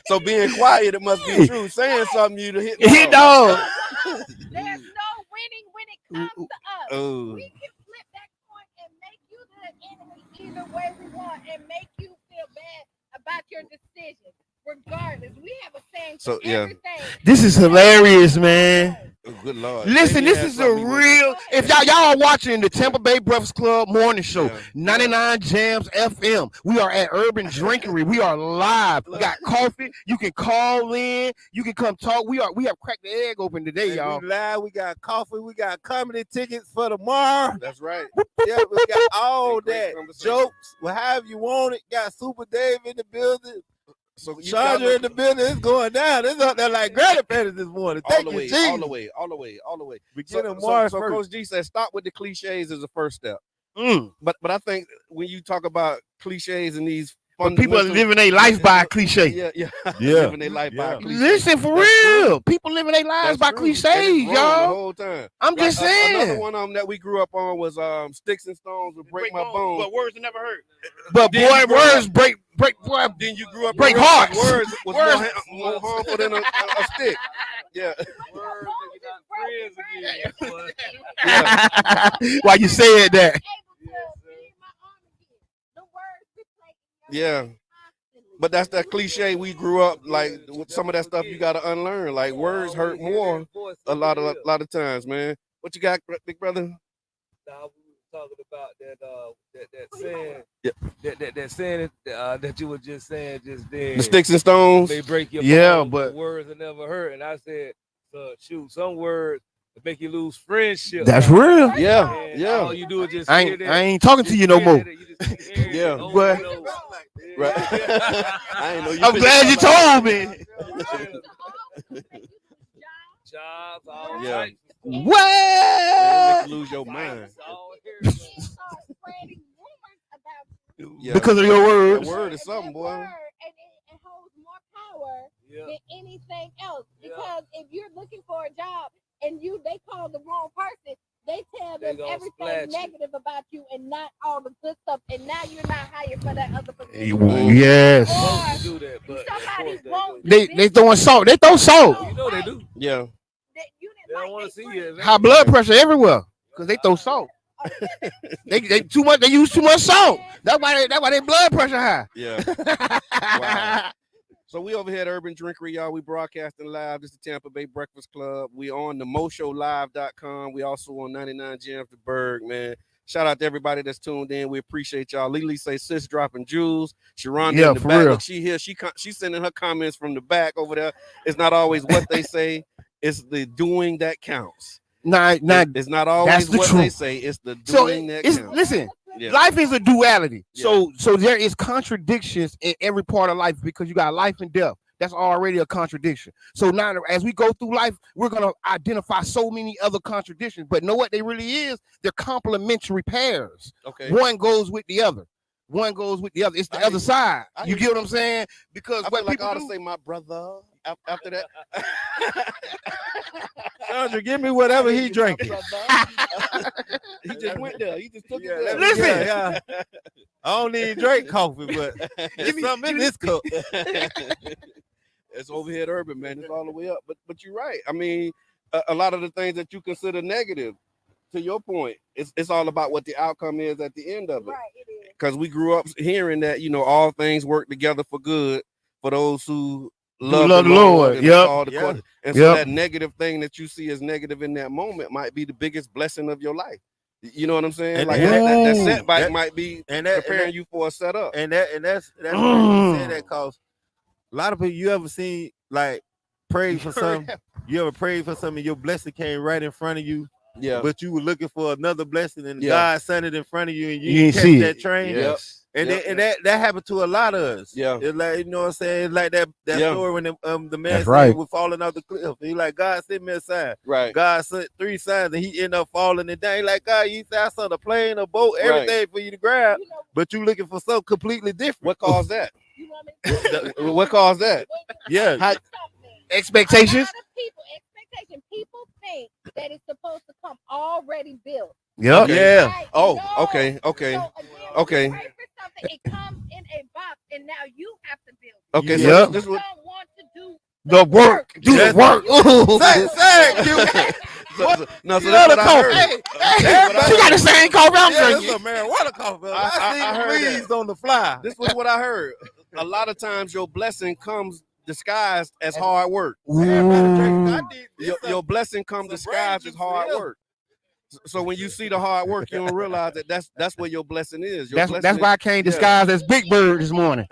S1: So being quiet, it must be true. Saying something, you to hit
S3: Hit dog.
S2: There's no winning when it comes to us.
S1: Oh.
S2: We can flip that coin and make you the enemy either way we want and make you feel bad about your decision. Regardless, we have a saying for
S1: So, yeah.
S2: everything.
S3: This is hilarious, man.
S1: Oh, good Lord.
S3: Listen,
S1: Maybe
S3: this
S1: it
S3: is
S1: has
S3: a
S1: something we want-
S3: real. If y'all are watching the Tampa Bay Breakfast Club morning show,
S1: Yeah.
S3: 99 Jams FM. We are at Urban Drinkery. We are live. We got coffee. You can call in. You can come talk. We have cracked the egg open today,
S4: And
S3: y'all.
S4: we live. We got coffee. We got comedy tickets for tomorrow.
S1: That's right.
S4: Yeah, we got all
S1: Great
S4: that.
S1: conversation.
S4: Jokes, what have you want it. Got Super Dave in the building.
S1: So you
S4: Chandra in the building. It's going down. It's up there like Granny Petty this morning.
S1: all
S4: Thank
S1: the
S4: you,
S1: way,
S4: Jesus.
S1: all the way, all the way, all the way.
S4: Beginning
S1: So
S4: March
S1: Coach
S4: first.
S1: G said, stop with the cliches as a first step.
S3: Mm.
S1: But I think when you talk about cliches and these
S3: But people are
S1: fundamental-
S3: living their life by a cliche.
S1: Yeah.
S4: Yeah.
S1: Living their life by a
S4: Yeah.
S1: cliche.
S3: Listen, for
S1: That's
S3: real.
S1: true.
S3: People living their lives
S1: That's
S3: by
S1: true. And
S3: cliches,
S1: it's wrong the
S3: y'all.
S1: whole time.
S3: I'm just saying.
S1: Another one that we grew up on was sticks and stones will break my bones.
S3: But words never hurt. But
S1: Then
S3: boy,
S1: you grow
S3: words
S1: up-
S3: break boy.
S1: Then you grew up
S3: Break
S1: and realized
S3: hearts.
S1: Words was
S3: Words-
S1: more harmful than a stick. Yeah.
S3: Why you said that?
S1: Yeah. But that's that cliche we grew up like with some of that stuff you gotta unlearn. Like words hurt more a lot of times, man. What you got, big brother?
S5: Now we were talking about that saying,
S1: Yeah.
S5: that saying that you were just saying just then.
S1: The sticks and stones.
S5: They break your
S3: Yeah,
S5: bones,
S3: but-
S5: words that never hurt. And I said, shoot, some words that make you lose friendship.
S3: That's real.
S1: Yeah,
S5: And
S1: yeah.
S5: All you do is just
S3: I
S5: hear
S3: ain't,
S5: that.
S3: I ain't talking to you no more.
S1: Yeah.
S3: But-
S1: Right. I ain't know you.
S3: I'm glad you told me.
S5: Jobs, all
S1: Yeah.
S5: types of stuff.
S1: Man,
S3: What?
S1: make you lose your mind.
S5: All here.
S3: because of your words.
S1: That word is something, boy.
S2: And it holds more power than anything else. Because if you're looking for a job and they call the wrong person, they tell them everything negative about you and not all the good stuff. And now you're not hired for that other position.
S3: Yes.
S2: Or
S5: do that, but
S2: somebody won't.
S3: They throwing salt. They throw salt.
S5: You know they do.
S1: Yeah.
S2: They
S5: don't want to see you.
S3: High blood pressure everywhere because they throw salt. they too much. They use too much salt. That's why their blood pressure high.
S1: Yeah. Wow. So we over here at Urban Drinkery, y'all. We broadcasting live. This is the Tampa Bay Breakfast Club. We on the moshowlive.com. We also on 99 Jams the Berg, man. Shout out to everybody that's tuned in. We appreciate y'all. Lily say sis dropping jewels. Sharonda in the back. Look, she here. She's sending her comments from the back over there. It's not always what they say. It's the doing that counts.
S3: It's
S1: not always what they say. It's the doing that counts.
S3: Listen. Yeah. Life is a duality. Yeah. So there is contradictions in every part of life because you got life and death. That's already a contradiction. So now as we go through life, we're going to identify so many other contradictions. But know what they really is? They're complementary pairs. Okay. One goes with the other. It's the other side. You get what I'm saying? Because
S1: I feel like I ought to say my brother after that.
S4: Sandra, give me whatever he drinking.
S1: He just went there. He just took it there.
S3: Listen.
S4: Yeah. I don't need drink coffee, but give me something in this cup.
S1: It's overhead urban, man. It's all the way up. But you're right. I mean, a lot of the things that you consider negative, to your point, it's all about what the outcome is at the end of it. Right, it is. Because we grew up hearing that, all things work together for good for those who love the Lord.
S3: Yep.
S1: And so that negative thing that you see as negative in that moment might be the biggest blessing of your life. You know what I'm saying?
S4: And
S1: like that setback might be preparing you for a setup.
S4: And that's what you said that, cause a lot of people, you ever seen like pray for something? You ever prayed for something? Your blessing came right in front of you. Yeah. But you were looking for another blessing, and God sent it in front of you, and you didn't catch that train.
S1: Yes.
S4: And that happened to a lot of us. Yeah. It's like, you know what I'm saying? It's like that story when the man said was falling off the cliff. He like, God sent me a sign. Right. God sent 3 signs and he ended up falling it down. He like, God, you said I saw a plane, a boat, everything for you to grab, but you looking for something completely different.
S1: What caused that? What caused that?
S4: Yeah.
S3: Expectations.
S2: People think that it's supposed to come already built.
S3: Yep.
S1: Okay. Yeah. Oh, okay. So
S2: okay. It comes in a box, and now you have to build it.
S1: Okay.
S2: So you don't want to do
S3: the work. Do the work.
S1: So that's what I heard.
S3: She got the same coffee I'm drinking.
S4: This is a marijuana coffee. I heard Louise on the fly.
S1: This was what I heard. A lot of times your blessing comes disguised as hard work. Your blessing comes disguised as hard work. So when you see the hard work, you don't realize that that's where your blessing is.
S3: That's why I came disguised as Big Bird this morning.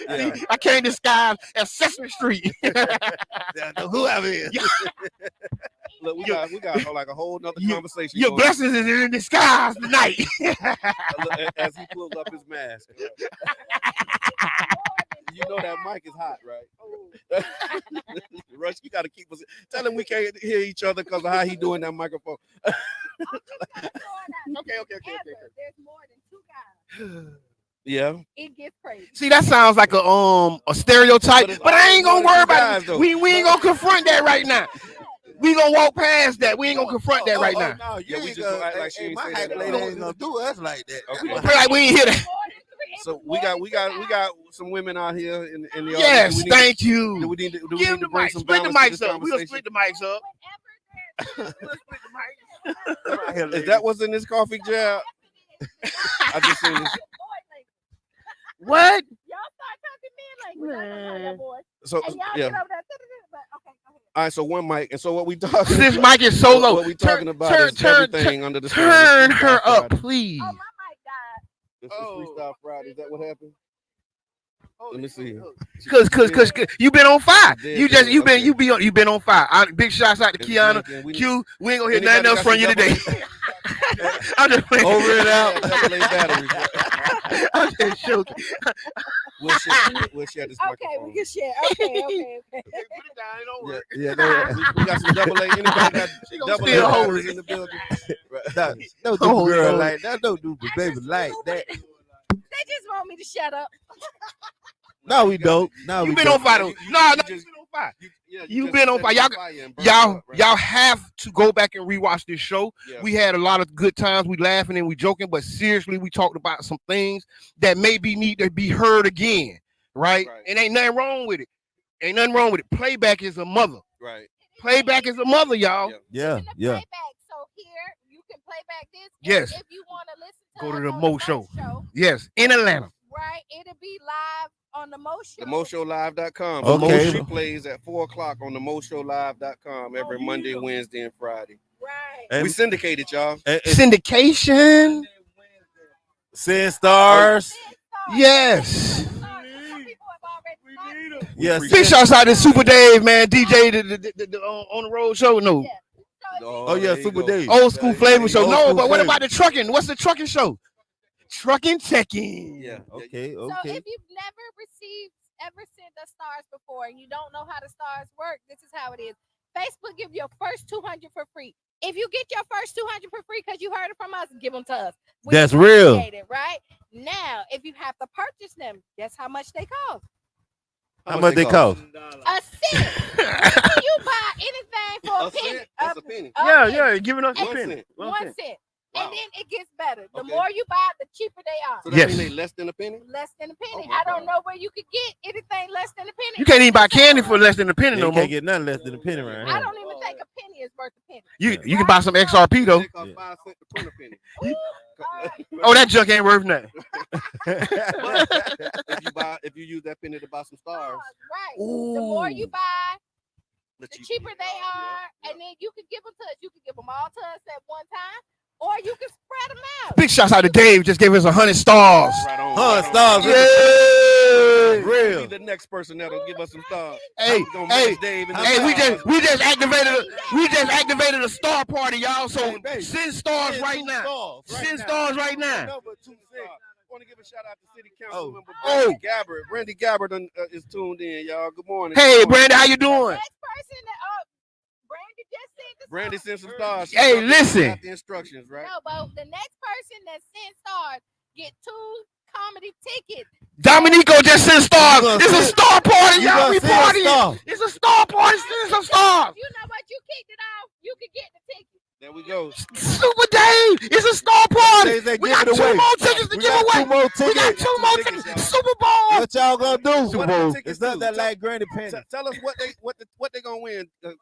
S3: I came disguised as Sesame Street.
S4: Whoever is.
S1: Look, we got like a whole nother conversation.
S3: Your blessings is in disguise tonight.
S1: As he pulls up his mask. You know that mic is hot, right? Rush, you got to keep us. Tell him we can't hear each other because of how he doing that microphone. Okay.
S2: There's more than 2 guys.
S1: Yeah.
S2: It gets crazy.
S3: See, that sounds like a stereotype, but I ain't gonna worry about it. We ain't gonna confront that right now. We gonna walk past that. We ain't gonna confront that right now.
S4: No, we just gonna act like she ain't say that. Lady ain't gonna do us like that.
S3: Okay. Pray like we ain't hear that.
S1: So we got some women out here in the audience.
S3: Yes, thank you.
S1: Do we need to
S3: mic.
S1: bring some
S3: split the
S1: balance
S3: mics up. We're gonna split the mics up.
S1: Is that what's in this coffee jab? I just seen this.
S3: What?
S2: Y'all start talking men like
S1: so
S2: yeah.
S1: Okay, all right, so one mic, and so what we talking?
S3: This mic is so low.
S1: What we talking about is everything under the sun.
S3: Turn her up, please.
S2: Oh, my mic died.
S1: This is Freestyle Friday. Is that what happened? Let me see.
S3: Cause you been on fire. You been on fire. Big shots out to Kiana. Q. We ain't gonna hear nothing else from you today. I'm just playing.
S1: Over and out.
S3: I'm just joking.
S1: We'll share this
S2: microphone. Okay, we can share. Okay.
S3: Put it down. It don't work.
S1: Yeah. We got some double A. Anybody got double A holders in the building? Right.
S4: Don't do the girl like that. Don't do the baby like that.
S2: They just want me to shut up.
S4: No, we don't. No,
S3: you been on fire. No, you been on fire. You been on fire. Y'all have to go back and rewatch this show. Yeah. We had a lot of good times. We laughing and we joking, but seriously, we talked about some things that maybe need to be heard again. Right? And ain't nothing wrong with it. Ain't nothing wrong with it. Playback is a mother.
S1: Right.
S3: Playback is a mother, y'all.
S4: Yeah.
S2: Playback. So here you can play back this.
S3: Yes.
S2: If you want to listen to
S3: go to the Mo show. Yes, in Atlanta.
S2: Right. It'll be live on the Mo show.
S1: TheMoShowLive.com.
S4: Okay.
S1: The Mo plays at 4:00 on the MoShowLive.com every Monday, Wednesday, and Friday.
S2: Right.
S1: And we syndicated, y'all.
S3: Syndication.
S4: Send stars.
S3: Yes.
S4: Yes.
S3: Big shouts out to Super Dave, man. DJ the on the road show. No.
S2: Yeah.
S4: Oh yeah, Super Dave.
S3: Old school flavor show. No, but what
S4: flavor.
S3: about the trucking? What's the trucking show? Trucking checking.
S1: Yeah.
S4: Okay.
S2: So if you've never ever sent the stars before and you don't know how the stars work, this is how it is. Facebook give your first 200 for free. If you get your first 200 for free because you heard it from us, give them to us.
S4: That's real.
S2: Right? Now, if you have to purchase them, guess how much they cost?
S4: How much they cost?
S2: A cent. When you buy anything for a penny.
S1: That's a penny.
S3: Yeah, giving us a
S1: 1
S3: penny.
S1: cent.
S2: 1 cent.
S1: Wow.
S2: And then it gets better. The
S1: Okay.
S2: more you buy, the cheaper they are.
S1: So that means they less than a penny?
S2: Less than a penny.
S1: Oh my
S2: I don't
S1: God.
S2: know where you could get anything less than a penny.
S3: You can't even buy candy for less than a penny
S4: You
S3: no more.
S4: can't get nothing less than a penny right
S2: I
S4: here.
S2: don't even think a penny is worth a penny.
S3: You can buy some XRP though.
S1: They cost 5 cents to print a penny.
S2: Ooh, all right.
S3: Oh, that junk ain't worth nothing.
S1: If you use that penny to buy some stars,
S2: Right. The more you buy,
S1: the
S2: the cheaper they are, and then you can give them to us. You can give them all to us at one time, or you can spread them out.
S3: Big shouts out to Dave. Just gave us 100 stars.
S1: Right on.
S4: 100 stars.
S3: Yeah.
S1: Real. Be the next person that'll give us some stars.
S3: Hey,
S1: We gonna manage Dave and the stars.
S3: we just activated a star party, y'all. So send stars right now. Send stars right now.
S1: I want to give a shout out to City Council member Brandy Gabbard. Brandy Gabbard is tuned in, y'all. Good morning.
S3: Hey, Brandy, how you doing?
S2: Next person that Brandy just sent the
S1: Brandy
S2: stars.
S1: sent some stars. She
S3: Hey,
S1: got
S3: listen.
S1: the instructions, right?
S2: No, but the next person that sent stars get 2 comedy tickets.
S3: Dominico just sent stars. It's a star party,
S4: You
S3: y'all.
S4: gonna
S3: We
S4: send
S3: partying.
S4: stars.
S3: It's a star party. Send some stars.
S2: You know what? You kicked it off. You could get the ticket.
S1: There we go.
S3: Super Dave. It's a star party.
S4: They
S3: We
S4: give
S3: got
S4: it
S3: 2
S4: away.
S3: more tickets to
S4: We
S3: give
S4: got
S3: away.
S4: 2 more
S3: We got
S4: tickets.
S3: 2 more
S1: tickets,
S3: tickets.
S1: y'all.
S3: Super Bowl.
S4: What y'all gonna do?
S1: What are the tickets
S4: It's not
S1: do?
S4: that like Granny Penny.
S1: Tell us what they gonna win. The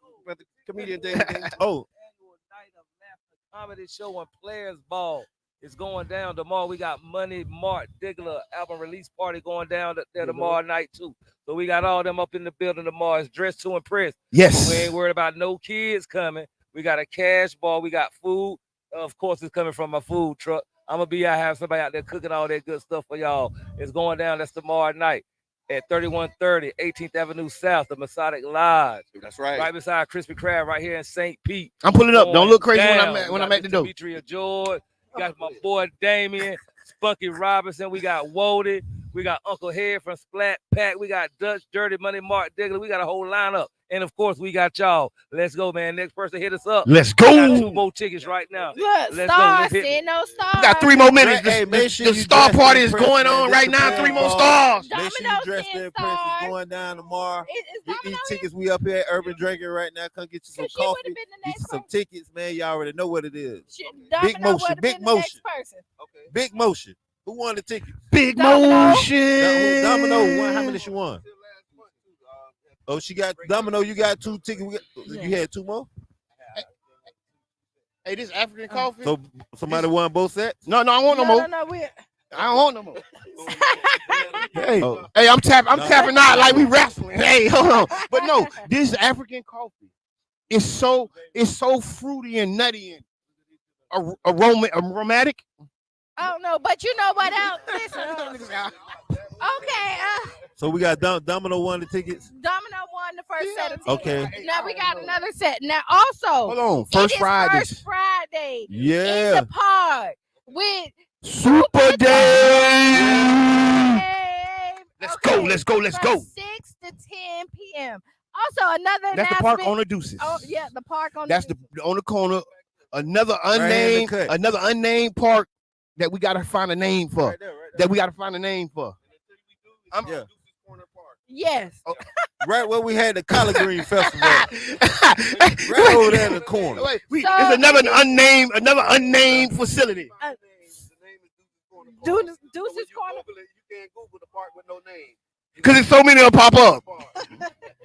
S1: comedian Dave.
S4: Oh,
S5: Annual night of laughter comedy show and players ball is going down tomorrow. We got Money Mark Diggler album release party going down there tomorrow night too. So we got all them up in the building tomorrow. It's dressed to impress.
S3: Yes.
S5: We ain't worried about no kids coming. We got a cash ball. We got food. Of course, it's coming from my food truck. I'm gonna be out, have somebody out there cooking all that good stuff for y'all. It's going down. That's tomorrow night at 3130 18th Avenue South, the Masonic Lodge.
S1: That's right.
S5: Right beside Krispy Kreme, right here in St. Pete.
S3: I'm pulling up. Don't look crazy
S5: Down.
S3: when I'm
S5: We
S3: at the
S5: got
S3: door.
S5: Demetria George. We got my boy Damien, Spunky Robinson. We got Wody. We got Uncle Head from Splat Pack. We got Dutch Dirty Money Mark Diggler. We got a whole lineup. And of course, we got y'all. Let's go, man. Next person hit us up.
S3: Let's
S5: We got
S3: go.
S5: 2 more tickets right now.
S2: Look,
S5: Let's go.
S2: stars.
S5: Let's hit
S2: Send no stars.
S3: We got 3 more minutes.
S4: Hey, make sure
S3: The
S4: you
S3: star
S4: dress
S3: party
S4: to
S3: is
S4: impress,
S3: going
S4: man.
S3: on
S4: This
S3: right
S4: the
S3: now.
S4: plan
S3: 3 more
S4: ball.
S3: stars.
S4: Make sure you
S2: Domino
S4: dress to
S2: send
S4: impress. It's
S2: stars.
S4: going down tomorrow.
S2: Is
S4: Get
S2: Domino
S4: these
S2: here?
S4: tickets. We up here at Urban Drinking right now. Come get you some
S2: So she would've
S4: coffee.
S2: been the
S4: Get you
S2: next
S4: some
S2: person.
S4: tickets, man. Y'all already know what it is.
S2: Domino
S4: Big motion,
S2: would've
S4: big
S2: been the next
S4: motion.
S2: person.
S1: Okay.
S4: Big motion. Who won the ticket?
S3: Big
S2: Domino.
S3: motion.
S4: Domino won. How many she won? Oh, she got Domino. You got 2 tickets. You had 2 more.
S3: Hey, this African coffee?
S4: So somebody won both sets.
S3: No, I don't want no more.
S2: No, we.
S3: I don't want no more.
S1: Hey,
S3: Hey, I'm tapping
S4: No.
S3: out like we wrestling. Hey, hold on. But no, this African coffee is so fruity and nutty and aromatic.
S2: I don't know, but you know what else? Listen. Okay,
S4: So we got Domino won the tickets.
S2: Domino won the first set of tickets.
S4: Okay.
S2: Now we got another set. Now also,
S3: Hold on.
S2: it
S3: First
S2: is
S3: Friday.
S2: First Friday in
S4: Yeah.
S2: the park with
S3: Super Dave.
S2: Dave.
S3: Let's
S2: Okay,
S3: go. Let's go. Let's
S2: from
S3: go.
S2: 6 to 10 p.m. Also, another
S3: That's the park
S2: announcement-
S3: on the Deuces.
S2: Oh yeah, the park on
S3: That's
S2: the
S3: the on the corner another unnamed park that we gotta find a name for. Right there. That we gotta find a name for.
S2: Yes.
S4: Oh, right where we had the collard green festival. Right over there in the corner.
S3: There's another unnamed facility.
S2: Deuce's Corner.
S1: You can't Google the park with no name.
S3: Because there's so many will pop up.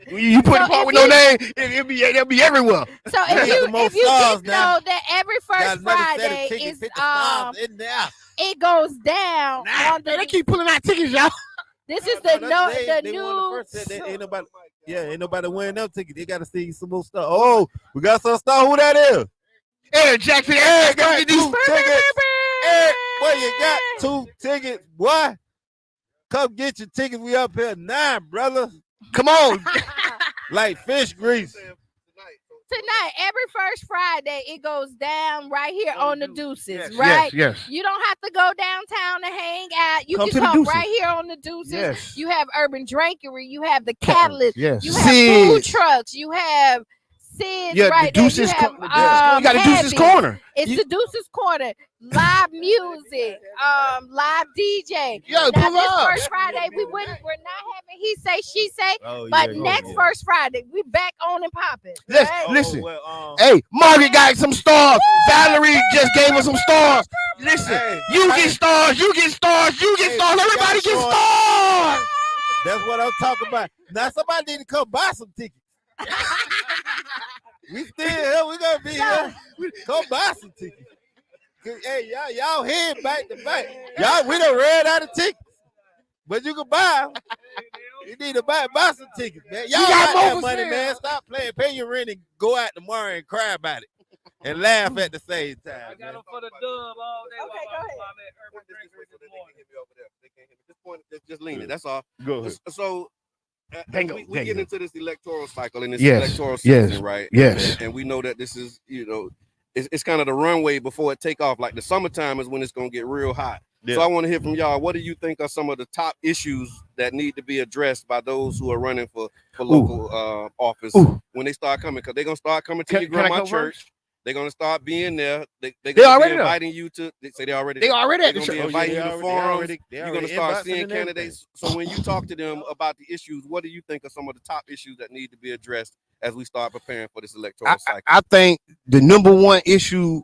S3: You put a park with no name, it'll be everywhere.
S2: So if you didn't know that every first Friday is it goes down.
S3: They keep pulling out tickets, y'all.
S2: This is the new.
S4: Ain't nobody winning them tickets. They got to see some more stuff. Oh, we got some stuff. Who that is?
S3: Eric Jackson. Eric got 2
S4: tickets. Eric, boy, you got 2 tickets. Boy, come get your tickets. We up here 9, brother.
S3: Come on.
S4: Like fish grease.
S2: Tonight, every first Friday, it goes down right here on the Deuces, right?
S3: Yes.
S2: You don't have to go downtown to hang out. You can come right here on the Deuces.
S3: Yes.
S2: You have Urban Drinkery. You have the Catalyst.
S3: Yes.
S2: You have food trucks. You have Sid's right
S3: the Deuces
S2: there.
S3: you got a Deuces Corner.
S2: It's the Deuces Corner. Live music, live DJ.
S3: Yo,
S2: now,
S3: pull
S2: this
S3: up.
S2: first Friday, we're not having he say, she say, next first Friday, we back on and popping.
S3: Right? Listen, hey, Margaret got some stars. Valerie just gave us some stars. Listen, you get stars, you get stars, you get stars. Everybody gets stars.
S4: That's what I'm talking about. Now somebody need to come buy some tickets. We still here. We gonna be here. Come buy some tickets. Hey, y'all head back to back. Y'all, we done ran out of tickets, but you can buy them. You need to buy some tickets, man. Y'all got that money, man. Stop playing. Pay your rent and go out tomorrow and cry about it and laugh at the same time.
S5: I got them for the dub all day.
S2: Okay, go ahead.
S1: Just lean it. That's all.
S4: Go ahead.
S1: So. We get into this electoral cycle and this
S3: yes,
S1: electoral season, right?
S3: Yes.
S1: And we know that this is, it's kind of the runway before it take off. Like the summertime is when it's going to get real hot. Yeah. So I want to hear from y'all. What do you think are some of the top issues that need to be addressed by those who are running for local office when they start coming? Because they're going to start coming to your grandma church. They're going to start being there. They already be inviting you to. They say they already
S3: at the
S1: church. Inviting you to forums. You're going to start seeing candidates. So when you talk to them about the issues, what do you think are some of the top issues that need to be addressed as we start preparing for this electoral cycle?
S3: I think the number one issue,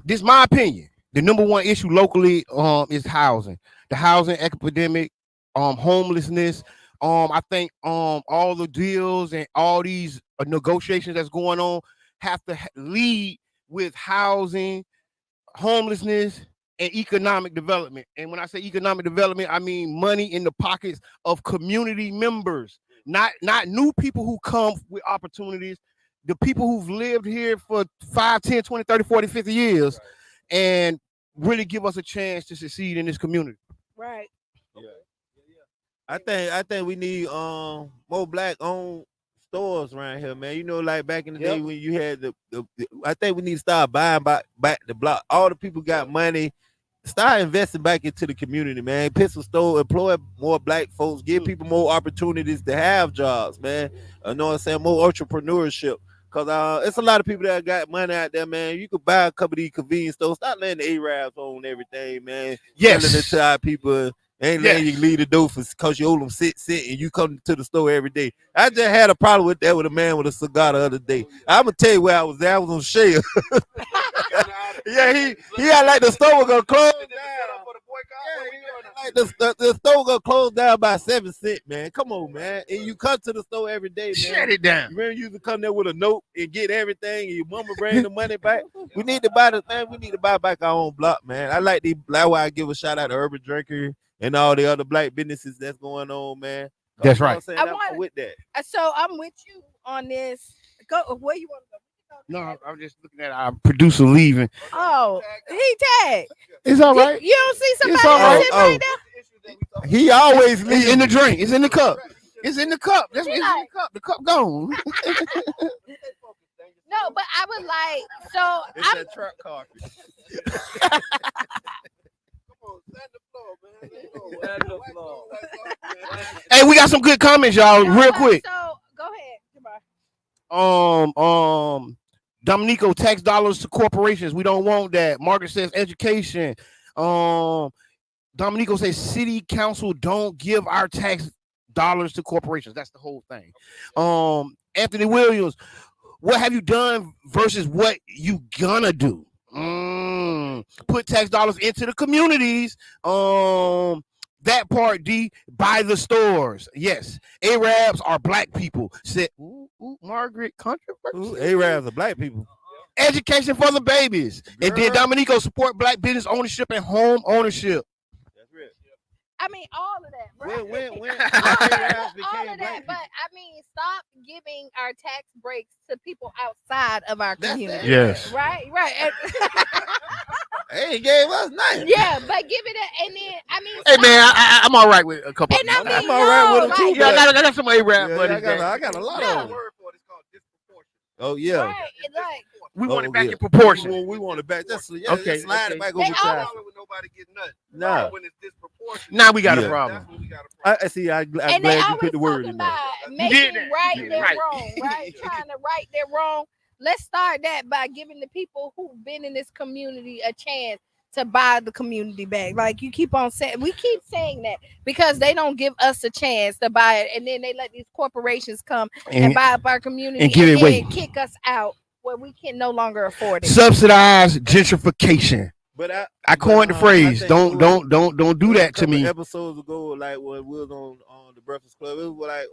S3: this is my opinion. The number one issue locally, is housing. The housing epidemic, homelessness. I think all the deals and all these negotiations that's going on have to lead with housing, homelessness, and economic development. And when I say economic development, I mean money in the pockets of community members, not new people who come with opportunities, the people who've lived here for 5, 10, 20, 30, 40, 50 years, and really give us a chance to succeed in this community.
S2: Right.
S4: Yeah. I think we need more black-owned stores around here, man. Like back in the day when you had the I think we need to start buying back the block. All the people got money. Start investing back into the community, man. Pistol store, employ more black folks, give people more opportunities to have jobs, man. You know what I'm saying? More entrepreneurship. Cause it's a lot of people that got money out there, man. You could buy a couple of these convenience stores. Stop letting the Arabs own everything, man.
S3: Yes.
S4: Selling it to our people. Ain't letting you leave the door because you owe them sit, and you come to the store every day. I just had a problem with that with a man with a cigar the other day. I'm gonna tell you where I was at. I was on Shea. Yeah, he had like the store was gonna close down. The store gonna close down by 7 cents, man. Come on, man. And you come to the store every day, man.
S3: Shut it down.
S4: You remember you used to come there with a note and get everything, and your mama bring the money back. We need to buy we need to buy back our own block, man. I like why I give a shout out to Urban Drinkery and all the other black businesses that's going on, man.
S3: That's right.
S4: I'm with that.
S2: So I'm with you on this. Go where you want to go.
S3: No, I'm just looking at our producer leaving.
S2: Oh, he tagged.
S3: It's all right.
S2: You don't see somebody right there?
S4: He always leaves.
S3: It's in the drink. It's in the cup. It's in the cup. It's in the cup. The cup gone.
S2: No, but I was like, so
S4: it's that truck coffee.
S3: Hey, we got some good comments, y'all. Real quick.
S2: So go ahead. Goodbye.
S3: Dominico, tax dollars to corporations. We don't want that. Margaret says education. Dominico says city council don't give our tax dollars to corporations. That's the whole thing. Anthony Williams, what have you done versus what you gonna do? Put tax dollars into the communities. That part, D, by the stores. Yes. Arabs are black people. Said, Margaret, controversy.
S4: Arabs are black people.
S3: Education for the babies. Girl. And then Dominico support black business ownership and home ownership.
S2: That's real. I mean, all of that, right?
S4: When
S2: all of that, but I mean, stop giving our tax breaks to people outside of our community.
S3: Yes.
S2: Right.
S4: They gave us nothing.
S2: Yeah, but give it and then I mean.
S3: Hey man, I'm all right with a couple.
S2: And I mean,
S4: I'm all right with it too.
S3: Yeah, I got some Arab buddies.
S4: I got a lot of them. Oh yeah.
S2: Right, like,
S3: we want it back in proportion.
S4: We want it back. Just
S3: okay.
S4: Slide it back over time.
S1: Nobody get nothing.
S4: No.
S1: When it's disproportionate.
S3: Now we got a problem.
S4: I see. I'm glad you put the word in there.
S2: Making right their wrong, right? Trying to right their wrong. Let's start that by giving the people who've been in this community a chance to buy the community back. Like you keep on saying, we keep saying that because they don't give us a chance to buy it, and then they let these corporations come and buy up our community
S3: and give it away,
S2: kick us out where we can no longer afford it.
S3: Subsidized gentrification.
S4: But
S3: I coined the phrase. Don't do that to me.
S4: Episodes ago, like when we was on the Breakfast Club, it was like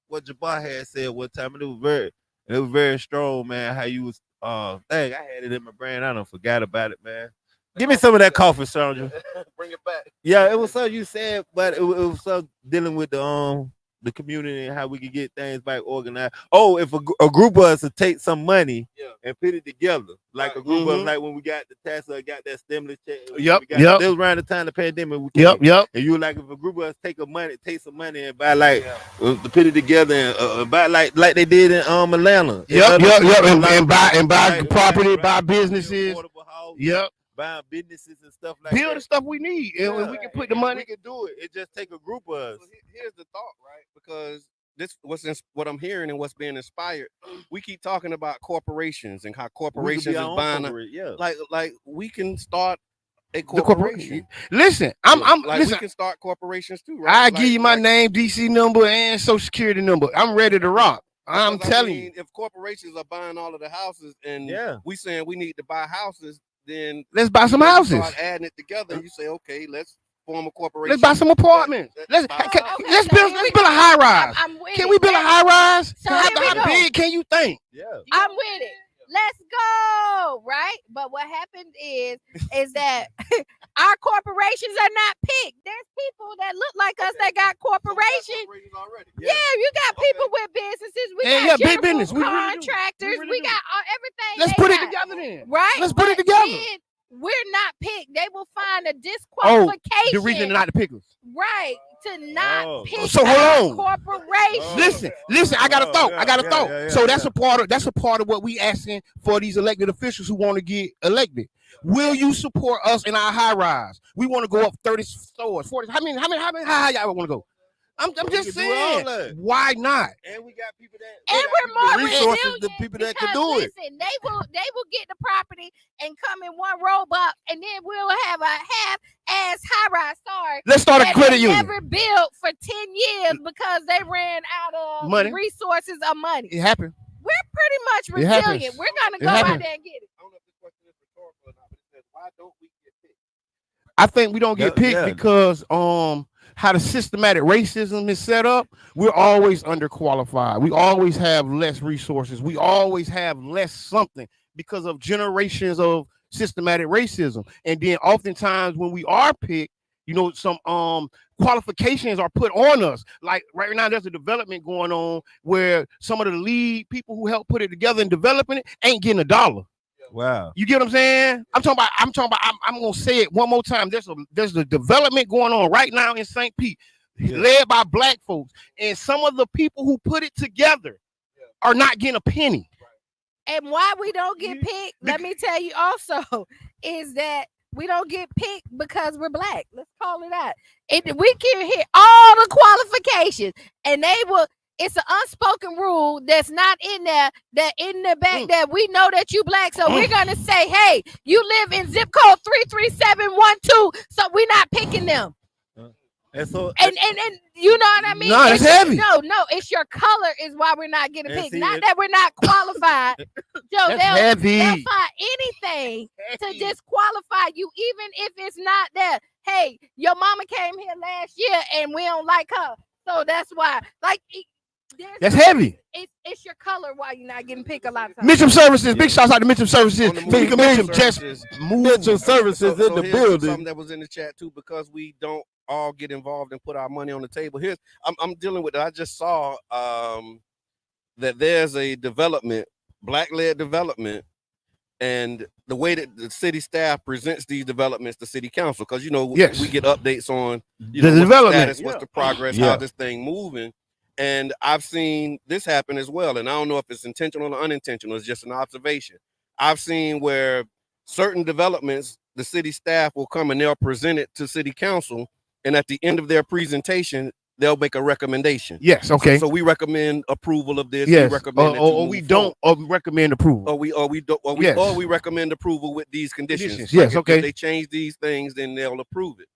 S4: what Jabbar had said one time, and it was very strong, man. How you was dang, I had it in my brain. I don't forgot about it, man. Give me some of that coffee, Sandra.
S1: Bring it back.
S4: Yeah, it was something you said, but it was something dealing with the community and how we could get things back organized. Oh, if a group of us to take some money and put it together, like a group of us, like when we got the tax, got that stimulus check.
S3: Yep.
S4: It was around the time of the pandemic.
S3: Yep.
S4: And you like, if a group of us take some money and buy to put it together and buy like they did in Atlanta.
S3: Yep. And buy property, buy businesses. Yep.
S4: Buying businesses and stuff like
S3: build
S4: that.
S3: The stuff we need, and we can put the money.
S4: We can do it. It just take a group of us.
S1: So here's the thought, right? Because this what I'm hearing and what's being inspired. We keep talking about corporations and how corporations is buying. Like we can start a corporation.
S3: Listen, listen.
S1: We can start corporations too, right?
S3: I give you my name, DC number, and social security number. I'm ready to rock. I'm telling you,
S1: if corporations are buying all of the houses, and we saying we need to buy houses. Then
S3: let's buy some houses.
S1: Start adding it together. You say, okay, let's form a corporation.
S3: Let's buy some apartments. Let's build a high rise. Can we build a high rise?
S2: So
S3: how big can you think?
S4: Yeah,
S2: I'm with it. Let's go, right? But what happened is that our corporations are not picked. There's people that look like us that got corporations. Yeah, you got people with businesses. We got
S3: big business.
S2: Contractors. We got everything.
S3: Let's put it together then.
S2: Right?
S3: Let's put it together.
S2: We're not picked. They will find a disqualification.
S3: The reason not to pick us.
S2: Right. To not pick
S3: so hold
S2: on. Corporation.
S3: Listen, I got a thought. Yeah, so that's a part of what we asking for these elected officials who want to get elected. Will you support us in our high rise? We want to go up 30 stores, 40. How high y'all want to go? I'm just saying, why not?
S4: And we got people that
S2: we're more resources,
S4: the people that can do it.
S2: Listen, they will get the property and come in one roebuck, and then we'll have a half-ass high-rise. Sorry,
S3: let's start a credit union.
S2: Never built for 10 years because they ran out of resources of money.
S3: It happened.
S2: We're pretty much resilient. We're gonna go out there and get it.
S1: I don't know if this question is rhetorical or not, but it says, why don't we get picked?
S3: I think we don't get picked because how the systematic racism is set up, we're always underqualified. We always have less resources. We always have less something because of generations of systematic racism. And then oftentimes when we are picked, some qualifications are put on us. Like right now, there's a development going on where some of the lead people who help put it together and developing it ain't getting $1.
S4: Wow.
S3: You get what I'm saying? I'm talking about, I'm gonna say it one more time. There's a development going on right now in St. Pete, led by black folks. And some of the people who put it together are not getting a penny.
S2: And why we don't get picked, let me tell you also, is that we don't get picked because we're black. Let's call it out. We can hit all the qualifications, and they will. it's an unspoken rule that's not in there, that in the back that we know that you black. So we're gonna say, hey, you live in zip code 33712. So we're not picking them.
S4: And so
S2: and you know what I mean?
S3: No, it's heavy.
S2: No, it's your color is why we're not getting picked. Not that we're not qualified. Joe, they'll find anything to disqualify you, even if it's not that. Hey, your mama came here last year and we don't like her, so that's why. Like,
S3: that's heavy.
S2: It's your color why you're not getting picked a lot of times.
S3: Mitchum Services, big shouts out to Mitchum Services.
S1: Mitchum Services in the building. Something that was in the chat too, because we don't all get involved and put our money on the table. Here's I'm dealing with it. I just saw that there's a development, black-led development, and the way that the city staff presents these developments to city council, because we get updates on the development, what's the status, what's the progress, how this thing moving. And I've seen this happen as well. And I don't know if it's intentional or unintentional. It's just an observation. I've seen where certain developments, the city staff will come and they'll present it to city council. And at the end of their presentation, they'll make a recommendation.
S3: Yes. Okay.
S1: So we recommend approval of this.
S3: Yes.
S1: We recommend
S3: or we don't recommend approval.
S1: Or we recommend approval with these conditions.
S3: Yes. Okay.
S1: If they change these things, then they'll approve it.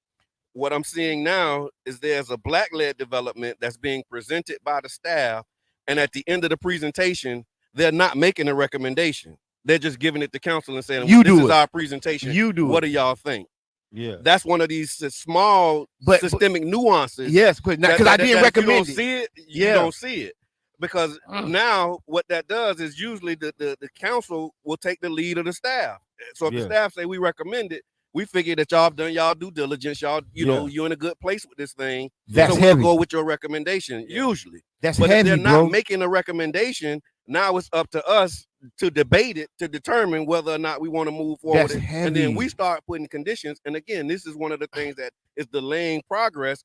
S1: What I'm seeing now is there's a black-led development that's being presented by the staff, and at the end of the presentation, they're not making a recommendation. They're just giving it to council and saying, "This is our presentation. What do y'all think?"
S4: Yeah,
S1: that's one of these small systemic nuances.
S3: Yes, but because I didn't recommend
S1: you don't see it. Because now what that does is usually the council will take the lead of the staff. So if the staff say we recommend it, we figure that y'all have done y'all due diligence. Y'all, you're in a good place with this thing.
S3: That's
S1: so
S3: heavy.
S1: We'll go with your recommendation. Usually,
S3: that's
S1: but
S3: heavy,
S1: if they're
S3: bro.
S1: not making a recommendation, now it's up to us to debate it, to determine whether or not we want to move forward. And then we start putting conditions. And again, this is one of the things that is delaying progress,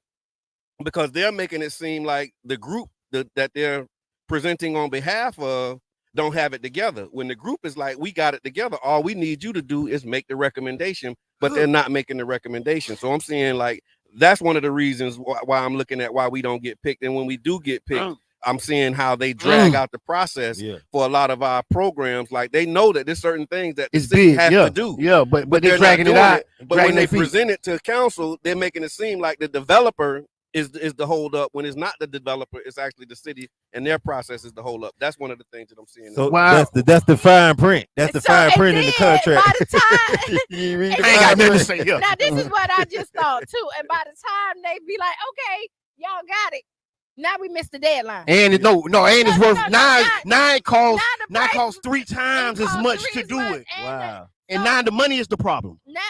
S1: because they're making it seem like the group that they're presenting on behalf of don't have it together, when the group is like, we got it together. All we need you to do is make the recommendation, but they're not making the recommendation. So I'm seeing like that's one of the reasons why I'm looking at why we don't get picked. And when we do get picked, I'm seeing how they drag out the process for a lot of our programs. Like they know that there's certain things that the city has to do.
S3: Yeah, but they're dragging it out.
S1: But when they present it to council, they're making it seem like the developer is the hold up, when it's not the developer, it's actually the city, and their process is the hold up. That's one of the things that I'm seeing.
S4: So that's the fine print. That's the fine print in the contract.
S2: By the time
S3: I ain't got nothing to say here.
S2: Now this is what I just thought too. And by the time they be like, okay, y'all got it. Now we missed the deadline.
S3: And it's worth nine costs 3 times as much to do it.
S4: Wow.
S3: And now the money is the problem.
S2: Now,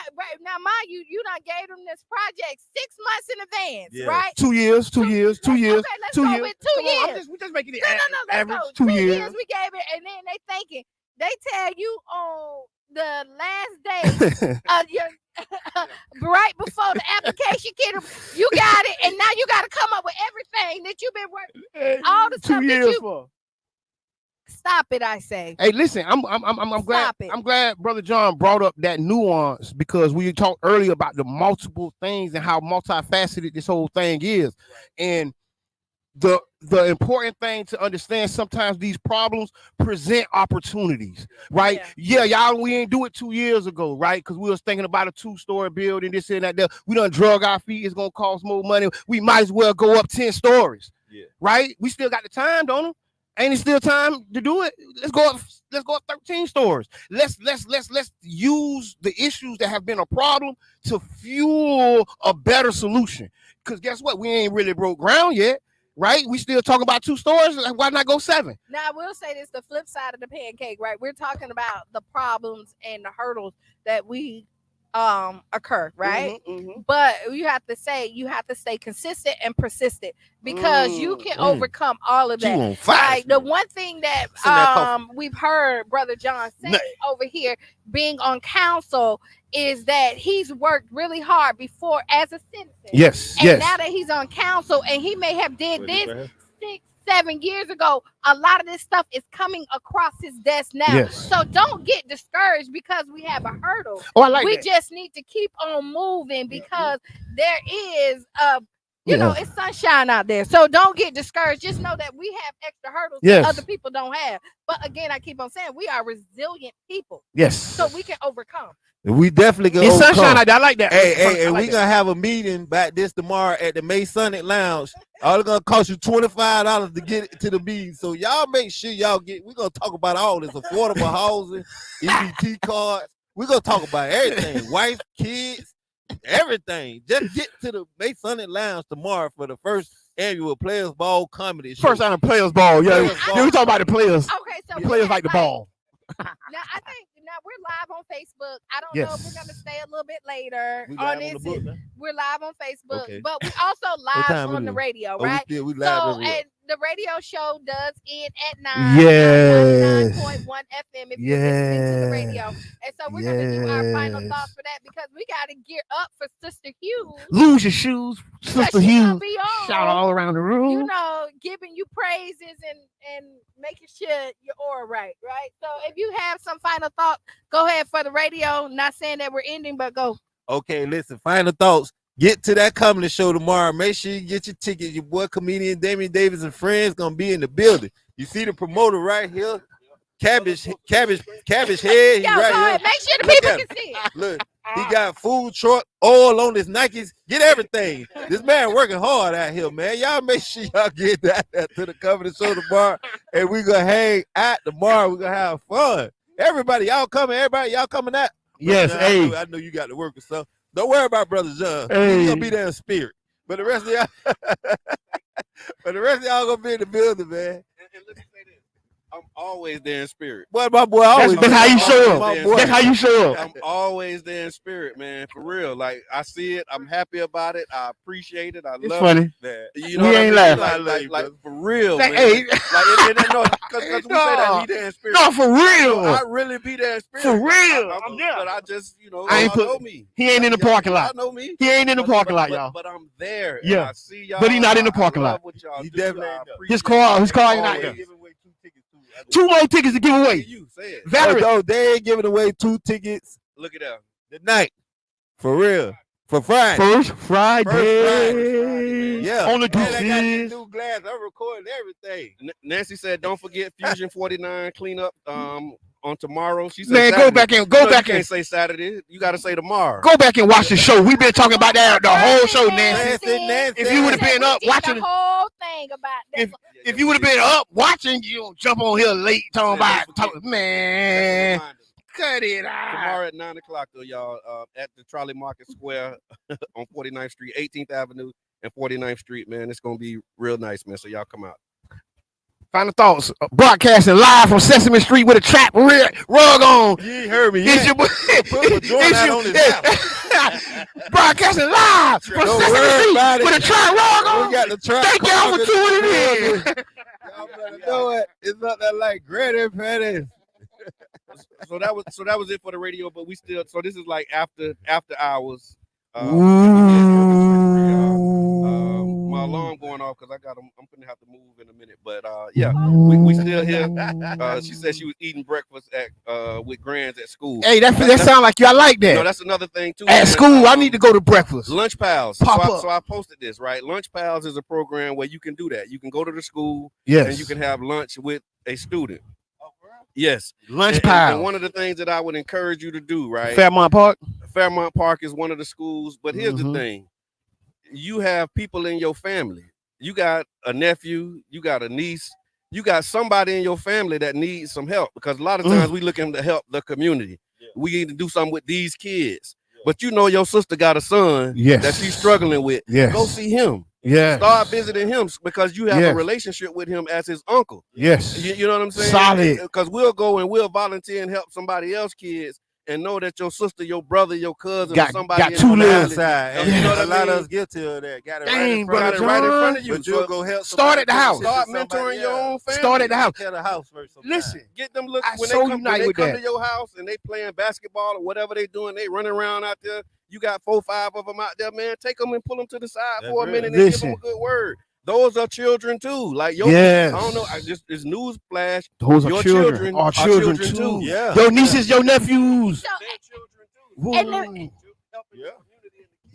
S2: mind you, you done gave them this project 6 months in advance, right?
S3: 2 years, 2 years, 2 years.
S2: Okay, let's go with 2 years.
S3: We just making it
S2: average.
S3: 2 years.
S2: We gave it, and then they thinking, they tell you on the last day of your right before the application kit, you got it, and now you got to come up with everything that you've been working all the
S3: 2 years for.
S2: Stop it, I say.
S3: Hey, listen, I'm glad. I'm glad Brother John brought up that nuance, because we talked earlier about the multiple things and how multifaceted this whole thing is. And the important thing to understand, sometimes these problems present opportunities, right? Y'all, we ain't do it 2 years ago, right? Because we was thinking about a 2-story building, this and that. We done drug our feet. It's gonna cost more money. We might as well go up 10 stories, right? We still got the time, don't we? Ain't it still time to do it? Let's go up 13 stores. Let's use the issues that have been a problem to fuel a better solution. Because guess what? We ain't really broke ground yet, right? We still talking about 2 stores. Why not go 7?
S2: Now, I will say this, the flip side of the pancake, right? We're talking about the problems and the hurdles that we occur, right? But you have to stay consistent and persistent, because you can overcome all of that. Like the one thing that we've heard Brother John say over here, being on council, is that he's worked really hard before as a citizen.
S3: Yes.
S2: And now that he's on council, and he may have did this 6-7 years ago, a lot of this stuff is coming across his desk now. So don't get discouraged because we have a hurdle.
S3: Oh, I like
S2: we
S3: that.
S2: just need to keep on moving, because there is You know, it's sunshine out there. So don't get discouraged. Just know that we have extra hurdles that other people don't have. But again, I keep on saying we are resilient people.
S3: Yes.
S2: So we can overcome.
S4: We definitely can
S3: overcome. It's sunshine. I like that.
S4: Hey, we gonna have a meeting about this tomorrow at the Masonic Lounge. All it's gonna cost you $25 to get to the meeting. So y'all make sure y'all get. We're gonna talk about all this affordable housing, EBT cards. We're gonna talk about everything. Wife, kids. Everything. Just get to the Masonic Lounge tomorrow for the first annual Players Ball comedy show.
S3: First time Players Ball, we talk about the players.
S2: Okay, so
S3: the players like the ball.
S2: Now I think we're live on Facebook. I don't know if we're gonna stay a little bit later on this. We're live on Facebook, but we also live on the radio, right?
S4: We live
S2: and the radio show does end at 9.
S3: Yes.
S2: 9.1 FM if you're listening to the radio. And so we're gonna do our final thoughts for that because we gotta gear up for Sister Hughes.
S3: Lose your shoes, Sister Hughes. Shout all around the room.
S2: You know, giving you praises and making sure you're all right. So if you have some final thoughts, go ahead for the radio. Not saying that we're ending, but go.
S4: Okay, listen, final thoughts. Get to that comedy show tomorrow. Make sure you get your tickets. Your boy comedian Damian Davis and friends gonna be in the building. You see the promoter right here, Cabbage Head. He right here.
S2: Make sure the people can see it.
S4: Look, he got food truck, oil on his Nikes. Get everything. This man working hard out here, man. Y'all make sure y'all get that to the comedy show tomorrow, and we gonna hang out tomorrow. We gonna have fun. Everybody, y'all coming? Everybody, y'all coming out?
S3: Yes.
S4: I know you got to work or something. Don't worry about Brother John. He's gonna be there in spirit. But the rest of y'all gonna be in the building, man.
S1: And let me say this. I'm always there in spirit.
S4: Boy, my boy always.
S3: That's how you show up. That's how you show up.
S1: I'm always there in spirit, man. For real. Like I see it. I'm happy about it. I appreciate it. I love
S3: funny.
S1: it. You know
S3: we ain't
S1: laughing. Like for real, man. Hey. Like because we say that he there in spirit.
S3: No, for real.
S1: I really be there in spirit.
S3: For real.
S1: But I just,
S3: know me. He ain't in the parking lot.
S1: I know me.
S3: He ain't in the parking lot, y'all.
S1: But I'm there.
S3: Yeah.
S1: I see y'all.
S3: But he not in the parking lot.
S1: He
S4: definitely
S3: his car ain't out there. 2 more tickets to give away.
S1: You say it.
S4: No, they ain't giving away 2 tickets.
S1: Look at that.
S4: Tonight. For real. For Friday.
S3: First
S4: Friday. Yeah.
S3: On the
S4: I got these new glass. I'm recording everything.
S1: Nancy said, don't forget Fusion 49 cleanup on tomorrow. She said,
S3: man,
S1: Saturday.
S3: go back
S1: you
S3: and
S1: can't say Saturday. You got to say tomorrow.
S3: Go back and watch the show. We've been talking about that the whole show, Nancy. If you would have been up watching
S2: the whole thing about that.
S3: If you would have been up watching, you don't jump on here late talking about man. Cut it out.
S1: Tomorrow at 9 o'clock, though, y'all, at the Trolley Market Square on 49th Street, 18th Avenue, and 49th Street, man. It's going to be real nice, man. So y'all come out.
S3: Final thoughts. Broadcasting live from Sesame Street with a trap rug on.
S4: You ain't heard me
S3: yet. Broadcasting live from Sesame Street with a trap rug on.
S4: We got the trap.
S3: Thank y'all for tuning in.
S4: Y'all better know it. It's not that like Granny Petty.
S1: So that was it for the radio, but we still. So this is like after hours. My alarm going off because I'm gonna have to move in a minute, but yeah, we still here. She said she was eating breakfast with grands at school.
S3: Hey, that sound like you. I like that.
S1: No, that's another thing too.
S3: At school, I need to go to breakfast.
S1: Lunch Pals. So I posted this, right? Lunch Pals is a program where you can do that. You can go to the school, and you can have lunch with a student. Yes,
S3: Lunch Pals.
S1: And one of the things that I would encourage you to do, right?
S3: Fairmont Park
S1: is one of the schools, but here's the thing. You have people in your family. You got a nephew, you got a niece, you got somebody in your family that needs some help because a lot of times we looking to help the community. Yeah. We need to do something with these kids. Yeah. But you know your sister got a son that she's struggling with.
S3: Yes.
S1: Go see him.
S3: Yeah.
S1: Start visiting him because you have a relationship with him as his uncle.
S3: Yes.
S1: You know what I'm saying?
S3: Solid.
S1: Because we'll go and we'll volunteer and help somebody else's kids. And know that your sister, your brother, your cousin, or somebody
S3: got 2 little
S4: side. And you know a lot of us guilty of that. Got it right in front of you. But you'll go help.
S3: Start at the house.
S1: Start mentoring your own family.
S3: Start at the house.
S4: Tell the house first.
S3: Listen,
S1: get them look when they come to your house and they playing basketball or whatever they doing. They running around out there. You got 4 or 5 of them out there, man. Take them and pull them to the side for a minute and give them a good word. Those are children too. Like your, I don't know. It's news flash.
S3: Those are children. Are children too.
S4: Yeah.
S3: Your nieces, your nephews.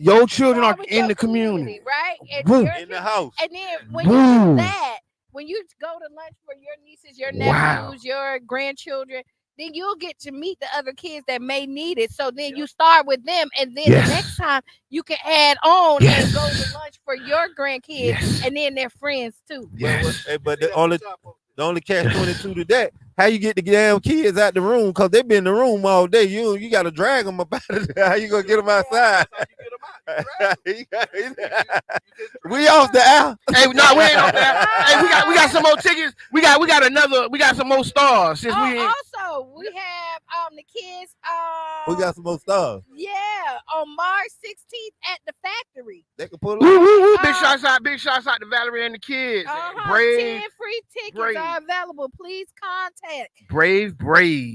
S3: Your children are in the community,
S2: right? And
S4: in the house.
S2: And then when you do that, when you go to lunch for your nieces, your nephews, your grandchildren, then you'll get to meet the other kids that may need it. So then you start with them, and then the next time you can add on and go to lunch for your grandkids and then their friends too.
S4: But the only catch-22 to that, how you get the damn kids out the room, because they been in the room all day. You got to drag them about it. How you gonna get them outside? We off the air.
S3: Hey, no, we ain't off the air. Hey, we got some more tickets. We got some more stars. Since
S2: also we have the kids.
S4: We got some more stars.
S2: Yeah, on March 16th at the factory.
S4: They can pull
S3: up. Big shots out to Valerie and the kids.
S2: Brave. 10 free tickets are available. Please contact
S3: Brave.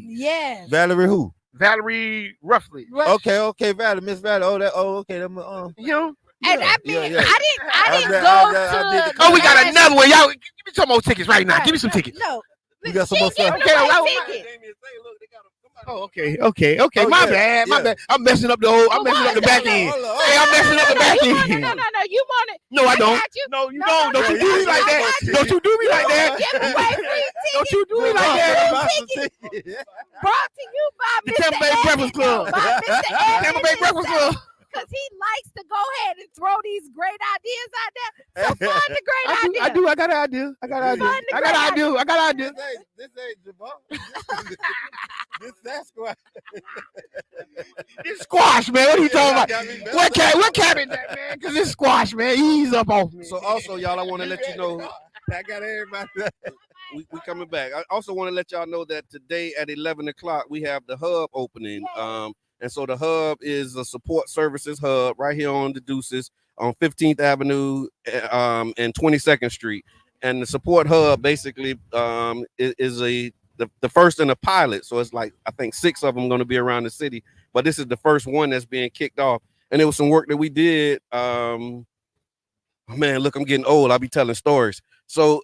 S2: Yes.
S4: Valerie who?
S3: Valerie Roughly.
S4: Okay, Valerie, Miss Valerie. Okay.
S2: And I didn't go to.
S3: Oh, we got another one. Y'all, give me some more tickets right now. Give me some tickets.
S2: No,
S4: we got some more stuff.
S3: Okay. My bad. I'm messing up the whole. I'm messing up the back end. Hey, I'm messing up the back end.
S2: No. You want it?
S3: No, I don't. No, you don't. Don't you do me like that. Don't you do me like that. Don't you do me like that.
S2: Brought to you by
S3: the Tampa Bay Breakfast Club. Tampa Bay Breakfast Club.
S2: Because he likes to go ahead and throw these great ideas out there. So fund the great idea.
S3: I do. I got an idea. I got an idea.
S4: This ain't Jamal. This Sasquatch.
S3: This squash, man. What are you talking about? What cabin that, man? Because this squash, man. Ease up off me.
S1: So also, y'all, I want to let you know.
S4: I got everybody.
S1: We coming back. I also want to let y'all know that today at 11 o'clock, we have the hub opening. And so the hub is a support services hub right here on the Deuces on 15th Avenue and 22nd Street. And the support hub basically is the first in a pilot. So it's like, I think 6 of them going to be around the city. But this is the first one that's being kicked off. And it was some work that we did. Man, look, I'm getting old. I'll be telling stories. So,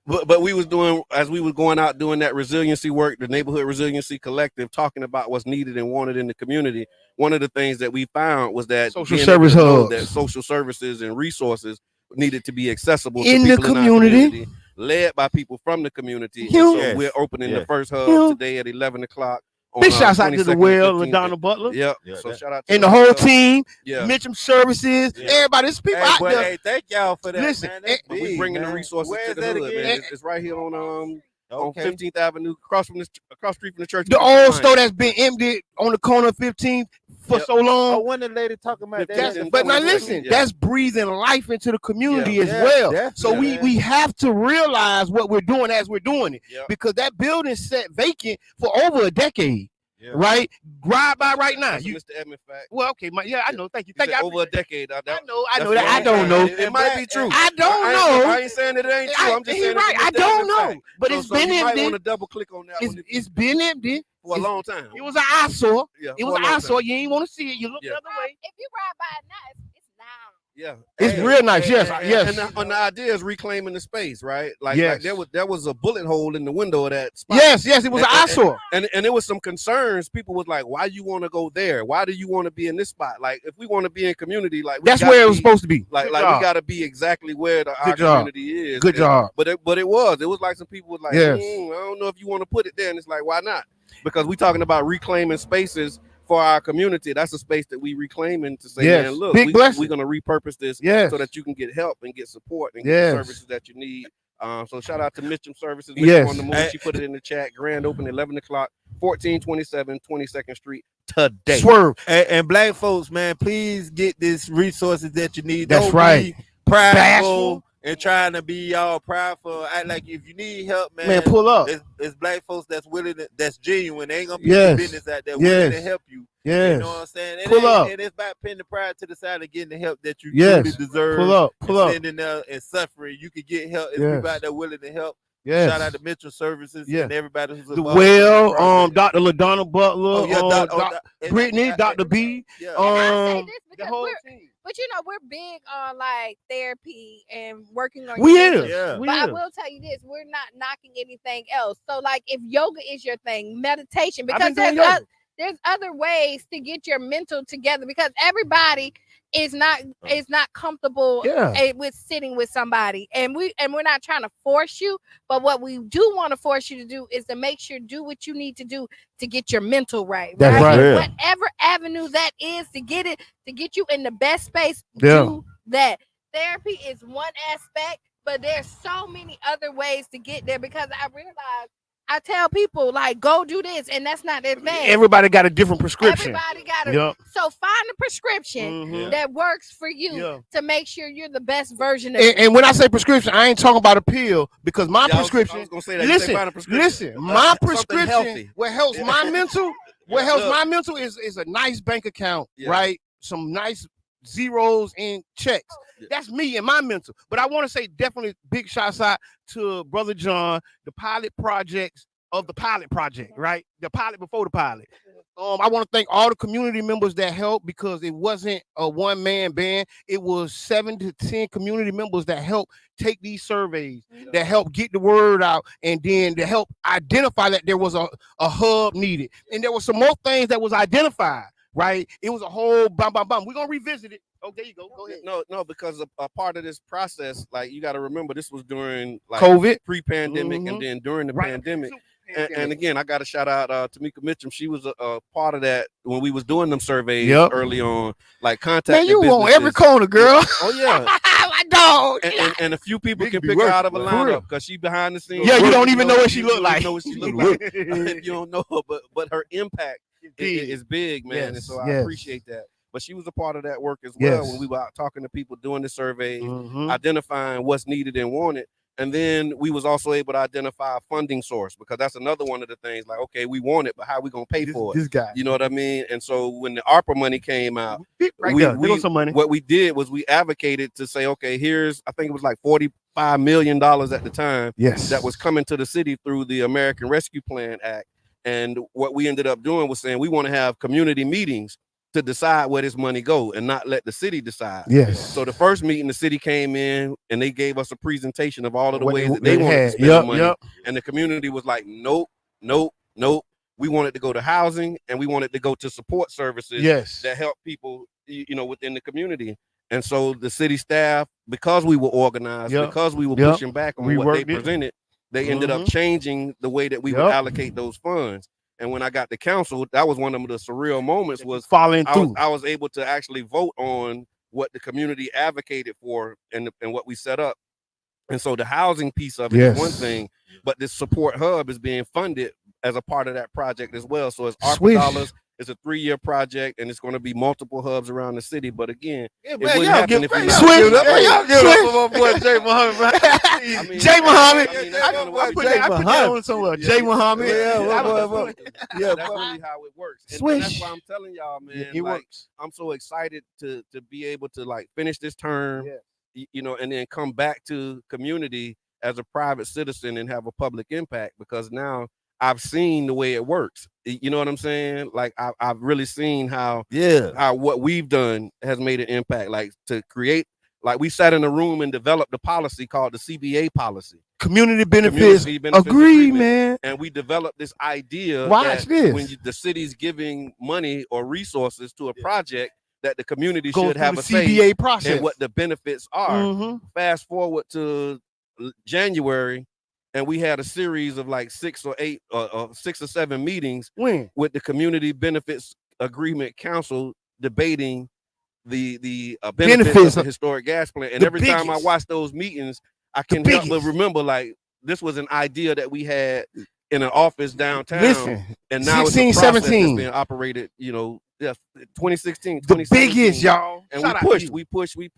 S1: but we was doing, as we was going out doing that resiliency work, the Neighborhood Resiliency Collective, talking about what's needed and wanted in the community. One of the things that we found was that
S3: social service hubs,
S1: that social services and resources needed to be accessible
S3: in
S1: to
S3: the
S1: people
S3: community,
S1: led by people from the community. So we're opening the first hub today at 11 o'clock.
S3: Big shouts out to the LaDonna Butler.
S1: Yep. So shout out to
S3: and the whole team. Mention services. Everybody, there's people out there.
S4: Hey, thank y'all for that.
S3: Listen,
S4: man.
S1: We're bringing the resources to the hood, man. It's right here on 15th Avenue, across street from the church.
S3: The old store that's been emptied on the corner of 15th for so long.
S4: Oh, when the lady talking about that.
S3: But now listen, that's breathing life into the community as well. So we have to realize what we're doing as we're doing it, because that building sat vacant for over a decade. Right, drive by right now.
S1: You, Mr. Edmund, fact.
S3: Well, okay, I know. Thank you.
S1: Over a decade.
S3: I know that. I don't know.
S1: It might be true.
S3: I don't know.
S1: I ain't saying it ain't true. I'm just saying
S3: right. I don't know. But it's been empty.
S1: You might want to double click on that.
S3: It's been empty
S1: for a long time.
S3: It was an eyesore. It was an eyesore.
S1: Time.
S3: You ain't want to see it. You look the other way.
S2: If you ride by it now, it's now.
S1: Yeah,
S3: it's real nice. Yes.
S1: And the idea is reclaiming the space, right? Like there was a bullet hole in the window of that spot.
S3: Yes, it was an eyesore.
S1: And there was some concerns. People was like, "Why you want to go there? Why do you want to be in this spot? Like, if we want to be in community, like
S3: that's where it was supposed to be.
S1: Like we got to be exactly where our community is.
S3: Good job.
S1: But it was like some people was like, I don't know if you want to put it there. And it's like, why not? Because we talking about reclaiming spaces for our community. That's a space that we reclaiming to say, man, look, we're going to repurpose this so that you can get help and get support and get the services that you need. So shout out to Mitchum Services. On the move. She put it in the chat. Grand open 11 o'clock, 1427 22nd Street today.
S3: Swerve.
S4: And black folks, man, please get this resources that you need.
S3: That's right.
S4: Prideful and trying to be all prideful. Act like if you need help, man,
S3: pull up.
S4: It's black folks that's willing, that's genuine. They ain't gonna be business out there willing to help you. You know what I'm saying?
S3: Pull up.
S4: And it's about putting the pride to the side and getting the help that you truly deserve.
S3: Pull up.
S4: Standing there and suffering, you can get help. If people out there willing to help. Shout out to Mitchell Services and everybody who's involved.
S3: Dr. LaDonna Butler, Brittany, Dr. B,
S2: the whole team. But we're big on like therapy and working on. But I will tell you this: we're not knocking anything else. So, like, if yoga is your thing, meditation, because there's other ways to get your mental together. Because everybody is not comfortable with sitting with somebody, and we're not trying to force you, but what we do want to force you to do is to make sure do what you need to do to get your mental right.
S3: That's right.
S2: Yeah. Whatever avenue that is to get you in the best space, do that. Therapy is one aspect, but there's so many other ways to get there, because I realize I tell people, like, go do this, and that's not their thing.
S3: Everybody got a different prescription.
S2: Everybody got so find a prescription that works for you to make sure you're the best version of you.
S3: And when I say prescription, I ain't talking about a pill, because my prescription. I was gonna say that. Listen, my prescription. What helps my mental? What helps my mental is a nice bank account, right? Some nice zeros and checks. That's me and my mental. But I want to say definitely big shots out to Brother John, the pilot projects of the pilot project, right? The pilot before the pilot. I want to thank all the community members that helped, because it wasn't a one-man band. It was 7 to 10 community members that helped take these surveys, that helped get the word out, and then to help identify that there was a hub needed. And there were some more things that was identified, right? It was a whole bum. We're going to revisit it. Oh, there you go. Go ahead.
S1: No, because a part of this process, like, you got to remember, this was during like
S3: COVID,
S1: pre-pandemic, and then during the pandemic. And again, I got to shout out Tamika Mitchum. She was a part of that when we was doing them surveys early on, like contacting.
S3: Man, you on every corner, girl.
S1: Oh yeah,
S3: my dog.
S1: And a few people can pick her out of a lineup because she behind the scenes.
S3: Yeah, you don't even know what she look like.
S1: You don't know her, but her impact is big, man. And so I appreciate that. But she was a part of that work as well when we were out talking to people, doing the surveys, identifying what's needed and wanted. And then we was also able to identify a funding source, because that's another one of the things, like, okay, we want it, but how are we going to pay for it?
S3: This guy.
S1: You know what I mean? And so when the ARPA money came out,
S3: some money.
S1: What we did was we advocated to say, okay, I think it was like $45 million at the time that was coming to the city through the American Rescue Plan Act. And what we ended up doing was saying we want to have community meetings to decide where this money go and not let the city decide.
S3: Yes.
S1: So the first meeting, the city came in and they gave us a presentation of all of the ways that they wanted to spend the money. And the community was like, nope. We wanted to go to housing, and we wanted to go to support services that help people, within the community. And so the city staff, because we were organized, because we were pushing back on what they presented, they ended up changing the way that we would allocate those funds. And when I got to council, that was one of the surreal moments, was
S3: following through.
S1: I was able to actually vote on what the community advocated for and what we set up. And so the housing piece of it is one thing, but this support hub is being funded as a part of that project as well. So it's ARPA dollars. It's a 3-year project, and it's going to be multiple hubs around the city. But again, it wouldn't happen if we
S3: switch. Y'all give it up for my boy Jay Muhammad. Jay Muhammad. I put that on somewhere. Jay Muhammad.
S1: That's really how it works. And that's why I'm telling y'all, man.
S3: It works.
S1: I'm so excited to be able to like finish this term, and then come back to community as a private citizen and have a public impact, because now I've seen the way it works. You know what I'm saying? Like I've really seen how what we've done has made an impact. Like to create, like we sat in a room and developed a policy called the CBA policy.
S3: Community benefits agreement, man.
S1: And we developed this idea.
S3: Watch this.
S1: When the city's giving money or resources to a project, that the community should have a
S3: CBA
S1: say
S3: process
S1: and what the benefits are. Fast forward to January, and we had a series of like 6 or 7 meetings with the Community Benefits Agreement Council debating the benefits of the historic gas plant. And every time I watch those meetings, I can help but remember, like, this was an idea that we had in an office downtown. And now
S3: 16,
S1: it's a process
S3: 17
S1: that's being operated, 2016,
S3: the biggest, y'all.
S1: And we pushed, we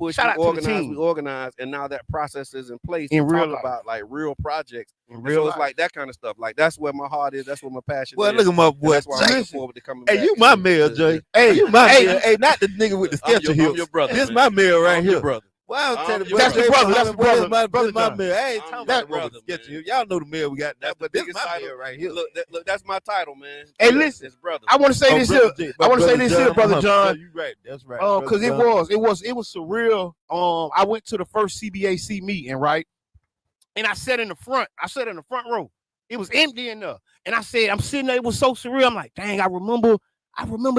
S1: organized, and now that process is in place to talk about like real projects. So it's like that kind of stuff. Like that's where my heart is. That's where my passion is.
S4: Well, look at my boy.
S1: That's why I look forward to coming back.
S4: You my mayor, Jay. Hey, you my mayor. Hey, not the nigga with the sketcher here.
S1: Your brother.
S4: This my mayor right here,
S1: brother.
S4: Well, I'm telling you,
S3: that's the brother. That's the brother.
S4: That's my mayor. I ain't talking about brother sketcher here. Y'all know the mayor we got now, but this is my mayor right here.
S1: Look, that's my title, man.
S3: Hey, listen,
S1: brother.
S3: I want to say this here. I want to say this here, brother John.
S4: You right. That's right.
S3: Because it was surreal. I went to the first CBAC meeting, right? And I sat in the front. I sat in the front row. It was empty in there. And I said, I'm sitting there. It was so surreal. I'm like, dang, I remember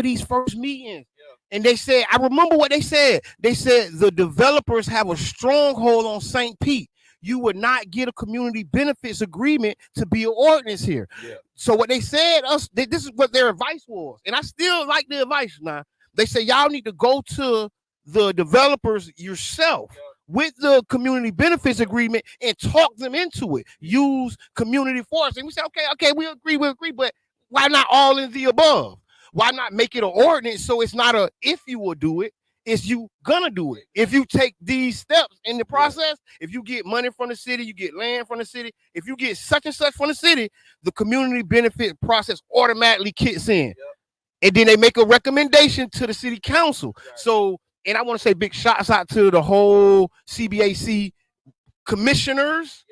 S3: these first meetings. And they said, I remember what they said. They said the developers have a stronghold on St. Pete. You would not get a community benefits agreement to be an ordinance here. Yeah. So what they said, this is what their advice was. And I still like the advice now. They say, y'all need to go to the developers yourself with the community benefits agreement and talk them into it. Use community force. And we say, okay, we agree, but why not all in the above? Why not make it an ordinance so it's not a if you will do it, it's you gonna do it. If you take these steps in the process, if you get money from the city, you get land from the city, if you get such and such from the city, the community benefit process automatically kicks in. And then they make a recommendation to the city council. So, and I want to say big shots out to the whole CBAC commissioners,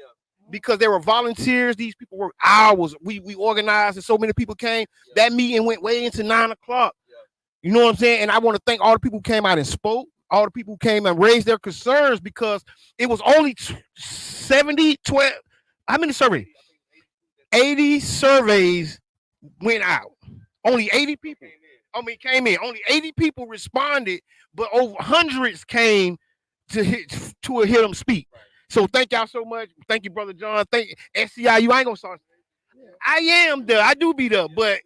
S3: because they were volunteers. These people worked hours. We organized and so many people came. That meeting went way into 9 o'clock. You know what I'm saying? And I want to thank all the people who came out and spoke, all the people who came and raised their concerns, because it was only 12. How many surveys? 80 surveys went out. Only 80 people. Came in. Only 80 people responded, but over hundreds came to hear them speak. So thank y'all so much. Thank you, Brother John. Thank SCIU. I ain't gonna start. I am there. I do be there, but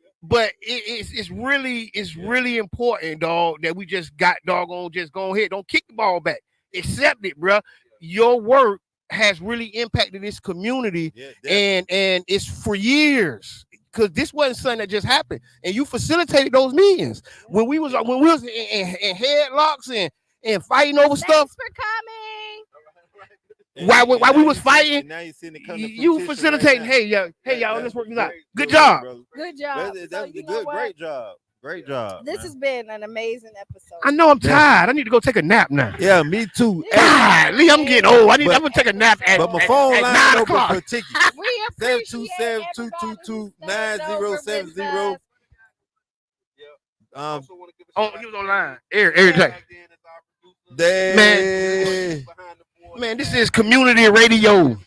S3: it's really important, dog, that we just got doggone. Just go ahead. Don't kick the ball back. Accept it, bro. Your work has really impacted this community, and it's for years. Because this wasn't something that just happened, and you facilitated those meetings when we was in headlocks and fighting over stuff.
S2: Thanks for coming.
S3: While we was fighting,
S4: now
S3: you facilitating. Right, hey, y'all, let's work this out. Good job.
S2: Good job.
S4: Great job.
S2: This has been an amazing episode.
S3: I know I'm tired. I need to go take a nap now.
S4: Yeah, me too.
S3: God, Lee, I'm getting old. I'm gonna take a nap
S4: but my phone line open for tickets.
S2: We appreciate
S4: 727-222-9070.
S3: He was online. Eric Jackson. Man, this is community radio.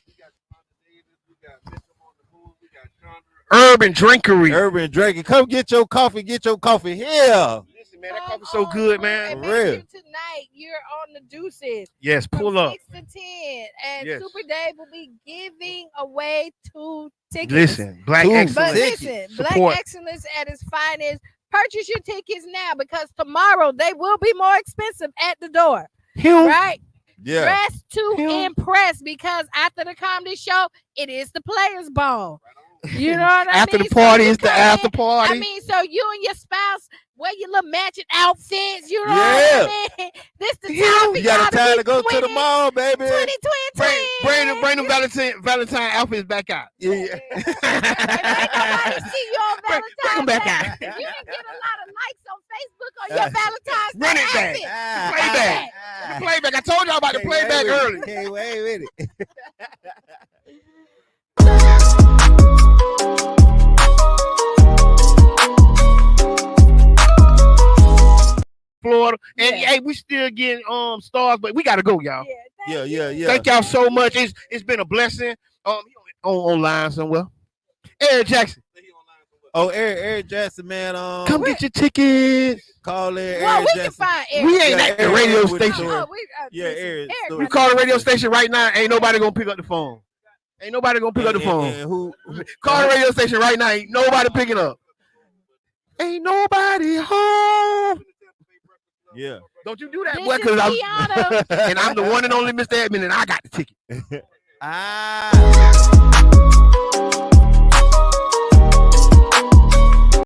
S3: Urban Drinkery.
S4: Come get your coffee. Get your coffee here.
S3: Listen, man, that coffee's so good, man.
S2: For real. Tonight, you're on the Deuces.
S3: Yes, pull up.
S2: 6 to 10. And Super Dave will be giving away 2 tickets.
S3: Listen, Black Excellence.
S2: Black Excellence at its finest. Purchase your tickets now, because tomorrow they will be more expensive at the door. Right?
S4: Yeah.
S2: Dress to impress, because after the comedy show, it is the Players Ball. You know what I mean?
S3: After the party, it's the after party.
S2: I mean, so you and your spouse wear your little matching outfits. You know what I mean? This the time.
S4: You got time to go to the mall, baby.
S2: 2020.
S3: Bring them Valentine outfits back out.
S2: Yeah. If ain't nobody see you on Valentine's
S3: Bring them back out.
S2: You didn't get a lot of likes on Facebook on your Valentine's
S3: Run it
S2: outfit.
S3: back. Playback. I told y'all about the playback early.
S4: Can't wait with it.
S3: Florida, and hey, we still getting stars, but we gotta go, y'all.
S4: Yeah.
S3: Thank y'all so much. It's been a blessing. Online somewhere. Eric Jackson.
S4: Oh, Eric Jackson, man.
S3: Come get your tickets.
S4: Call Eric
S2: we
S4: Jackson.
S2: Can find Eric.
S3: We ain't at the radio station.
S4: Eric.
S3: We call the radio station right now. Ain't nobody gonna pick up the phone. Who? Call the radio station right now. Ain't nobody picking up. Ain't nobody home.
S4: Yeah.
S3: Don't you do that, boy, because I'm the one and only Mr. Edmond, and I got the ticket.